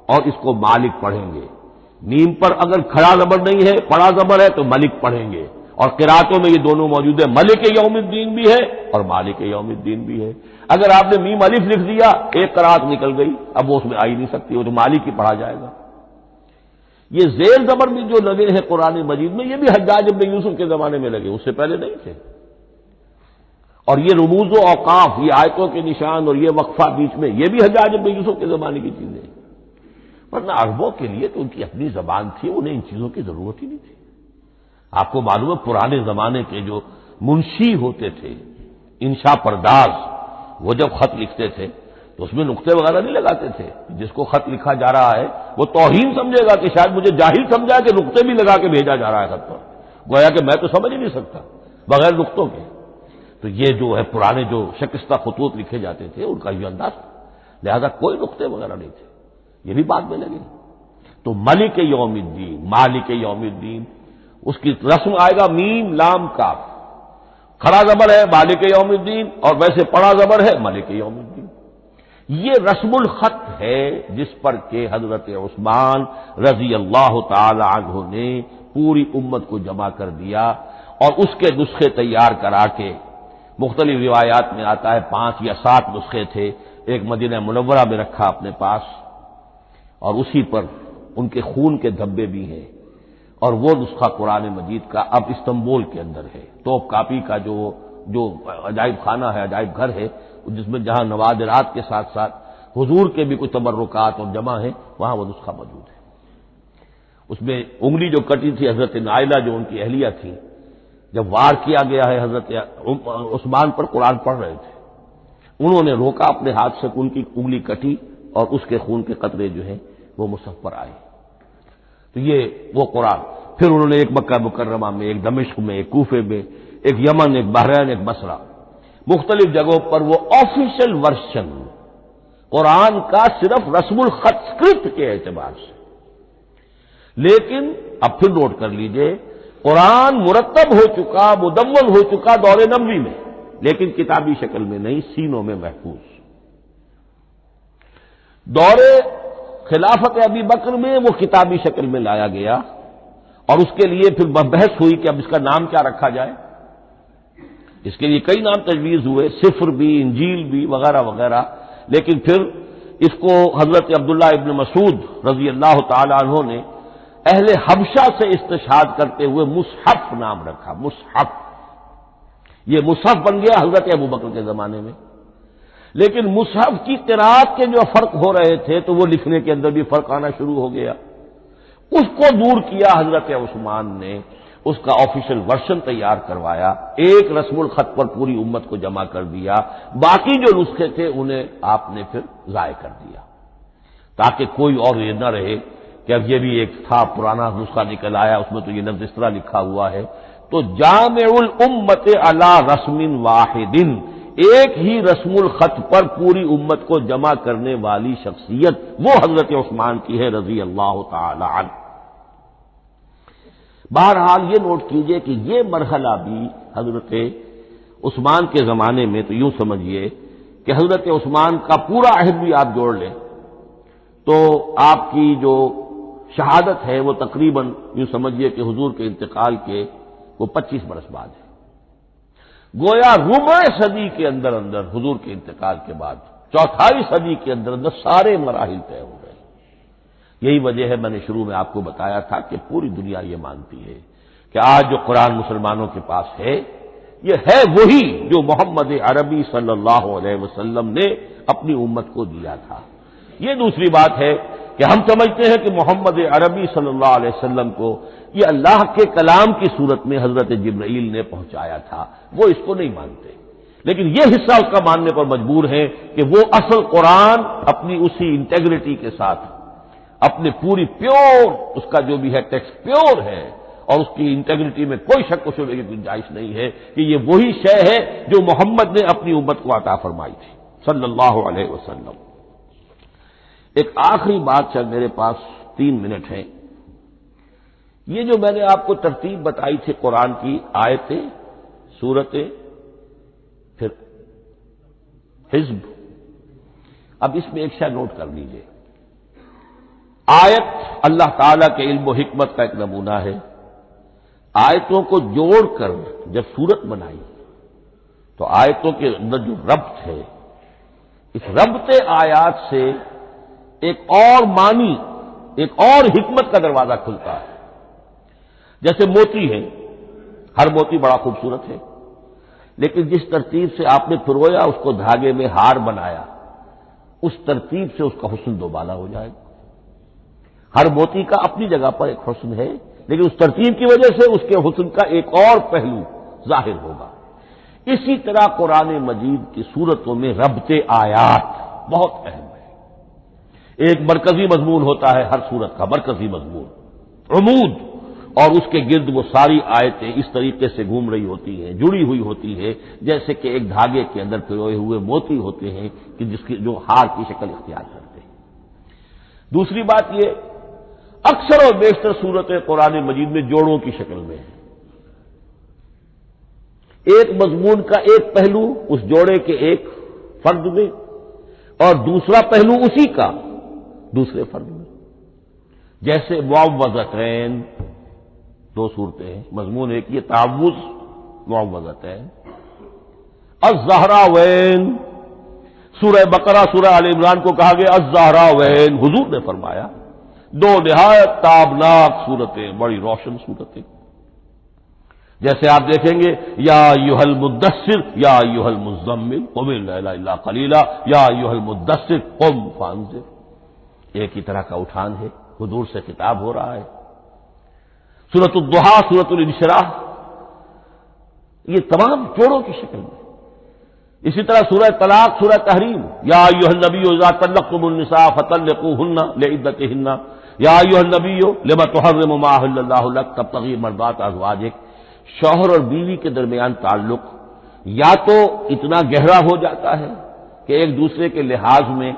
اور اس کو مالک پڑھیں گے، میم پر اگر کھڑا زبر نہیں ہے پڑا زبر ہے تو ملک پڑھیں گے، اور قراتوں میں یہ دونوں موجود ہے، ملک یوم الدین بھی ہے اور مالک یوم الدین بھی ہے۔ اگر آپ نے میم الف لکھ دیا ایک قرات نکل گئی، اب وہ اس میں آ ہی نہیں سکتی، وہ تو مالک ہی پڑھا جائے گا۔ یہ زیر زبر بھی جو لگے ہیں قرآن مجید میں، یہ بھی حجاج ابن یوسف کے زمانے میں لگے، اس سے پہلے نہیں تھے۔ اور یہ رموز و اوقاف، یہ آیتوں کے نشان اور یہ وقفہ بیچ میں، یہ بھی حجاج ابن یوسف کے زمانے کی چیزیں، ورنہ عربوں کے لیے تو ان کی اپنی زبان تھی، انہیں ان چیزوں کی ضرورت ہی نہیں تھی۔ آپ کو معلوم ہے پرانے زمانے کے جو منشی ہوتے تھے، انشا پرداز، وہ جب خط لکھتے تھے تو تو اس میں نقطے وغیرہ نہیں لگاتے تھے. جس کو خط لکھا جا رہا ہے وہ توہین سمجھے گا کہ شاید مجھے جاہل سمجھا کہ نقطے بھی لگا کے بھیجا جا رہا ہے خط پر، گویا کہ میں تو سمجھ ہی نہیں سکتا بغیر نقطوں کے. تو یہ جو ہے پرانے جو شکستہ خطوط لکھے جاتے تھے ان کا یہ انداز تھا، لہذا کوئی نقطے وغیرہ نہیں تھے. یہ بھی بعد میں لگے. تو ملک یوم الدین، مالک یوم الدین، اس کی رسم آئے گا میم لام کاف، کھڑا زبر ہے مالک یوم الدین اور ویسے پڑا زبر ہے ملک یوم الدین. یہ رسم الخط ہے جس پر کہ حضرت عثمان رضی اللہ تعالی عنہ نے پوری امت کو جمع کر دیا اور اس کے نسخے تیار کرا کے، مختلف روایات میں آتا ہے 5 یا 7 نسخے تھے، ایک مدینہ منورہ میں رکھا اپنے پاس اور اسی پر ان کے خون کے دھبے بھی ہیں. اور وہ نسخہ قرآن مجید کا اب استنبول کے اندر ہے. توپ کاپی کا جو عجائب خانہ ہے، عجائب گھر ہے، جس میں جہاں نوادرات کے ساتھ ساتھ حضور کے بھی کچھ تبرکات اور جمع ہیں، وہاں وہ نسخہ موجود ہے. اس میں انگلی جو کٹی تھی حضرت نائلہ جو ان کی اہلیہ تھی، جب وار کیا گیا ہے حضرت عثمان پر، قرآن پڑھ رہے تھے، انہوں نے روکا اپنے ہاتھ سے، ان کی انگلی کٹی اور اس کے خون کے قطرے جو ہیں وہ مصحف پر آئے. تو یہ وہ قرآن. پھر انہوں نے ایک مکہ مکرمہ میں، ایک دمشق میں، ایک کوفے میں، ایک یمن، ایک بحرین، ایک بصرہ، مختلف جگہوں پر وہ آفیشل ورژن قرآن کا صرف رسم الخط اسکرپٹ کے اعتبار سے. لیکن اب پھر نوٹ کر لیجئے، قرآن مرتب ہو چکا، مدون ہو چکا دور نبوی میں، لیکن کتابی شکل میں نہیں، سینوں میں محفوظ. دور خلافت ابی بکر میں وہ کتابی شکل میں لایا گیا اور اس کے لیے پھر بحث ہوئی کہ اب اس کا نام کیا رکھا جائے. اس کے لیے کئی نام تجویز ہوئے، سفر بھی، انجیل بھی، وغیرہ وغیرہ. لیکن پھر اس کو حضرت عبداللہ ابن مسعود رضی اللہ تعالی عنہ نے اہل حبشہ سے استشہاد کرتے ہوئے مصحف نام رکھا. مصحف، یہ مصحف بن گیا حضرت ابو بکر کے زمانے میں. لیکن مصحف کی قراءت کے جو فرق ہو رہے تھے تو وہ لکھنے کے اندر بھی فرق آنا شروع ہو گیا. اس کو دور کیا حضرت عثمان نے، اس کا آفیشل ورژن تیار کروایا، ایک رسم الخط پر پوری امت کو جمع کر دیا. باقی جو نسخے تھے انہیں آپ نے پھر ضائع کر دیا تاکہ کوئی اور یہ نہ رہے کہ اب یہ بھی ایک تھا پرانا نسخہ نکل آیا، اس میں تو یہ لفظ اس طرح لکھا ہوا ہے. تو جامع الامت علی رسم واحد، ایک ہی رسم الخط پر پوری امت کو جمع کرنے والی شخصیت وہ حضرت عثمان کی ہے رضی اللہ تعالی عنہ. بہرحال یہ نوٹ کیجئے کہ یہ مرحلہ بھی حضرت عثمان کے زمانے میں، تو یوں سمجھیے کہ حضرت عثمان کا پورا عہد بھی آپ جوڑ لیں تو آپ کی جو شہادت ہے وہ تقریباً یوں سمجھیے کہ حضور کے انتقال کے وہ 25 برس بعد ہے. گویا ربع صدی کے اندر اندر حضور کے انتقال کے بعد، چوتھائی صدی کے اندر اندر سارے مراحل طے ہو گئے. یہی وجہ ہے، میں نے شروع میں آپ کو بتایا تھا کہ پوری دنیا یہ مانتی ہے کہ آج جو قرآن مسلمانوں کے پاس ہے یہ ہے وہی جو محمد عربی صلی اللہ علیہ وسلم نے اپنی امت کو دیا تھا. یہ دوسری بات ہے کہ ہم سمجھتے ہیں کہ محمد عربی صلی اللہ علیہ وسلم کو یہ اللہ کے کلام کی صورت میں حضرت جبرائیل نے پہنچایا تھا، وہ اس کو نہیں مانتے. لیکن یہ حصہ اس کا ماننے پر مجبور ہے کہ وہ اصل قرآن اپنی اسی انٹیگریٹی کے ساتھ، اپنے پوری پیور، اس کا جو بھی ہے ٹیکسٹ پیور ہے اور اس کی انٹیگریٹی میں کوئی شک و شبہ کی گنجائش نہیں ہے کہ یہ وہی شے ہے جو محمد نے اپنی امت کو عطا فرمائی تھی صلی اللہ علیہ وسلم. ایک آخری بات ہے، میرے پاس 3 منٹ ہیں. یہ جو میں نے آپ کو ترتیب بتائی تھی قرآن کی، آیتیں، سورتیں، پھر حزب، اب اس میں ایک شے نوٹ کر لیجئے. آیت اللہ تعالی کے علم و حکمت کا ایک نمونہ ہے. آیتوں کو جوڑ کر جب سورت بنائی تو آیتوں کے اندر جو ربط ہے، اس ربط آیات سے ایک اور معنی، ایک اور حکمت کا دروازہ کھلتا ہے. جیسے موتی ہے، ہر موتی بڑا خوبصورت ہے، لیکن جس ترتیب سے آپ نے پرویا، اس کو دھاگے میں ہار بنایا، اس ترتیب سے اس کا حسن دوبالا ہو جائے گا. ہر موتی کا اپنی جگہ پر ایک حسن ہے، لیکن اس ترتیب کی وجہ سے اس کے حسن کا ایک اور پہلو ظاہر ہوگا. اسی طرح قرآن مجید کی صورتوں میں ربط آیات بہت اہم ہے۔ ایک مرکزی مضمون ہوتا ہے ہر سورت کا، مرکزی مضمون عمود، اور اس کے گرد وہ ساری آیتیں اس طریقے سے گھوم رہی ہوتی ہیں، جڑی ہوئی ہوتی ہے، جیسے کہ ایک دھاگے کے اندر پروئے ہوئے موتی ہوتے ہیں کہ جس کی جو ہار کی شکل اختیار کرتے ہیں۔ دوسری بات یہ، اکثر اور بیشتر صورتیں قرآن مجید میں جوڑوں کی شکل میں ہیں۔ ایک مضمون کا ایک پہلو اس جوڑے کے ایک فرد میں، اور دوسرا پہلو اسی کا دوسرے فرد میں، جیسے معوذتین، دو صورتیں ہیں، مضمون ایک یہ تعوذ، معوذتین، الزہراوین، سورہ بقرہ سورہ آل عمران کو کہا گیا الزہراوین، حضور نے فرمایا دو نہایت تابناک صورتیں، بڑی روشن صورتیں۔ جیسے آپ دیکھیں گے یا ایھا المدثر یا ایھا المزمل قم اللیل الا قلیلا یا ایھا المدثر قم فانذر، ایک ہی طرح کا اٹھان ہے، حضور سے خطاب ہو رہا ہے۔ سورۃ الضحیٰ، سورۃ الانشراح، یہ تمام جوڑوں کی شکل میں۔ اسی طرح سورہ طلاق، سورہ تحریم، یا ایھا النبی اذا طلقتم النساء فطلقوهن لعدتهن یا ایھا النبی لما تحرم ما احل اللہ لک تبتغی مرضات ازواجک۔ شوہر اور بیوی کے درمیان تعلق یا تو اتنا گہرا ہو جاتا ہے کہ ایک دوسرے کے لحاظ میں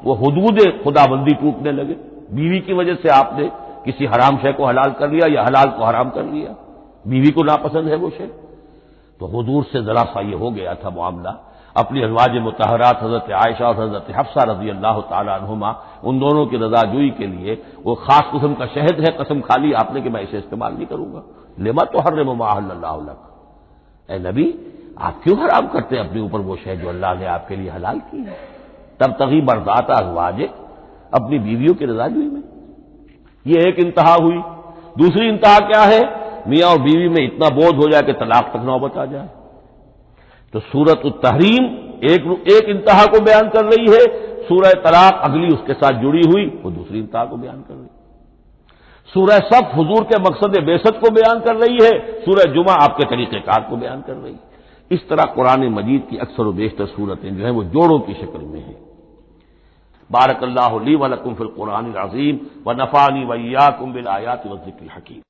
وہ حدود خدا بندی ٹوٹنے لگے، بیوی کی وجہ سے آپ نے کسی حرام شے کو حلال کر لیا یا حلال کو حرام کر لیا، بیوی کو ناپسند ہے وہ شے، تو حضور سے ذرا سا یہ ہو گیا تھا معاملہ۔ اپنی ازواج مطہرات حضرت عائشہ اور حضرت حفصہ رضی اللہ تعالی عنہما، ان دونوں کی رضا جوئی کے لیے وہ خاص قسم کا شہد ہے، قسم کھا لی آپ نے کہ میں اسے استعمال نہیں کروں گا۔ لما تحرم ما احل اللہ لک، اے نبی آپ کیوں حرام کرتے ہیں اپنے اوپر وہ شے جو اللہ نے آپ کے لیے حلال کی ہے؟ تبتغی مرضات ازواجک، اپنی بیویوں کی رضا جوئی میں۔ یہ ایک انتہا ہوئی۔ دوسری انتہا کیا ہے؟ میاں اور بیوی میں اتنا بودھ ہو جائے کہ طلاق تک نوبت آ جائے۔ تو سورۃ التحریم ایک انتہا کو بیان کر رہی ہے، سورہ طلاق اگلی اس کے ساتھ جڑی ہوئی وہ دوسری انتہا کو بیان کر رہی ہے۔ سورہ صف حضور کے مقصد بعثت کو بیان کر رہی ہے، سورہ جمعہ آپ کے طریقہ کار کو بیان کر رہی ہے۔ اس طرح قرآن مجید کی اکثر و بیشتر صورتیں جو ہیں وہ جوڑوں کی شکل میں ہیں۔ بارک اللہ لی و لکم فی القرآن العظیم ونفعنی وإیاکم بالآیات والذکر الحکیم۔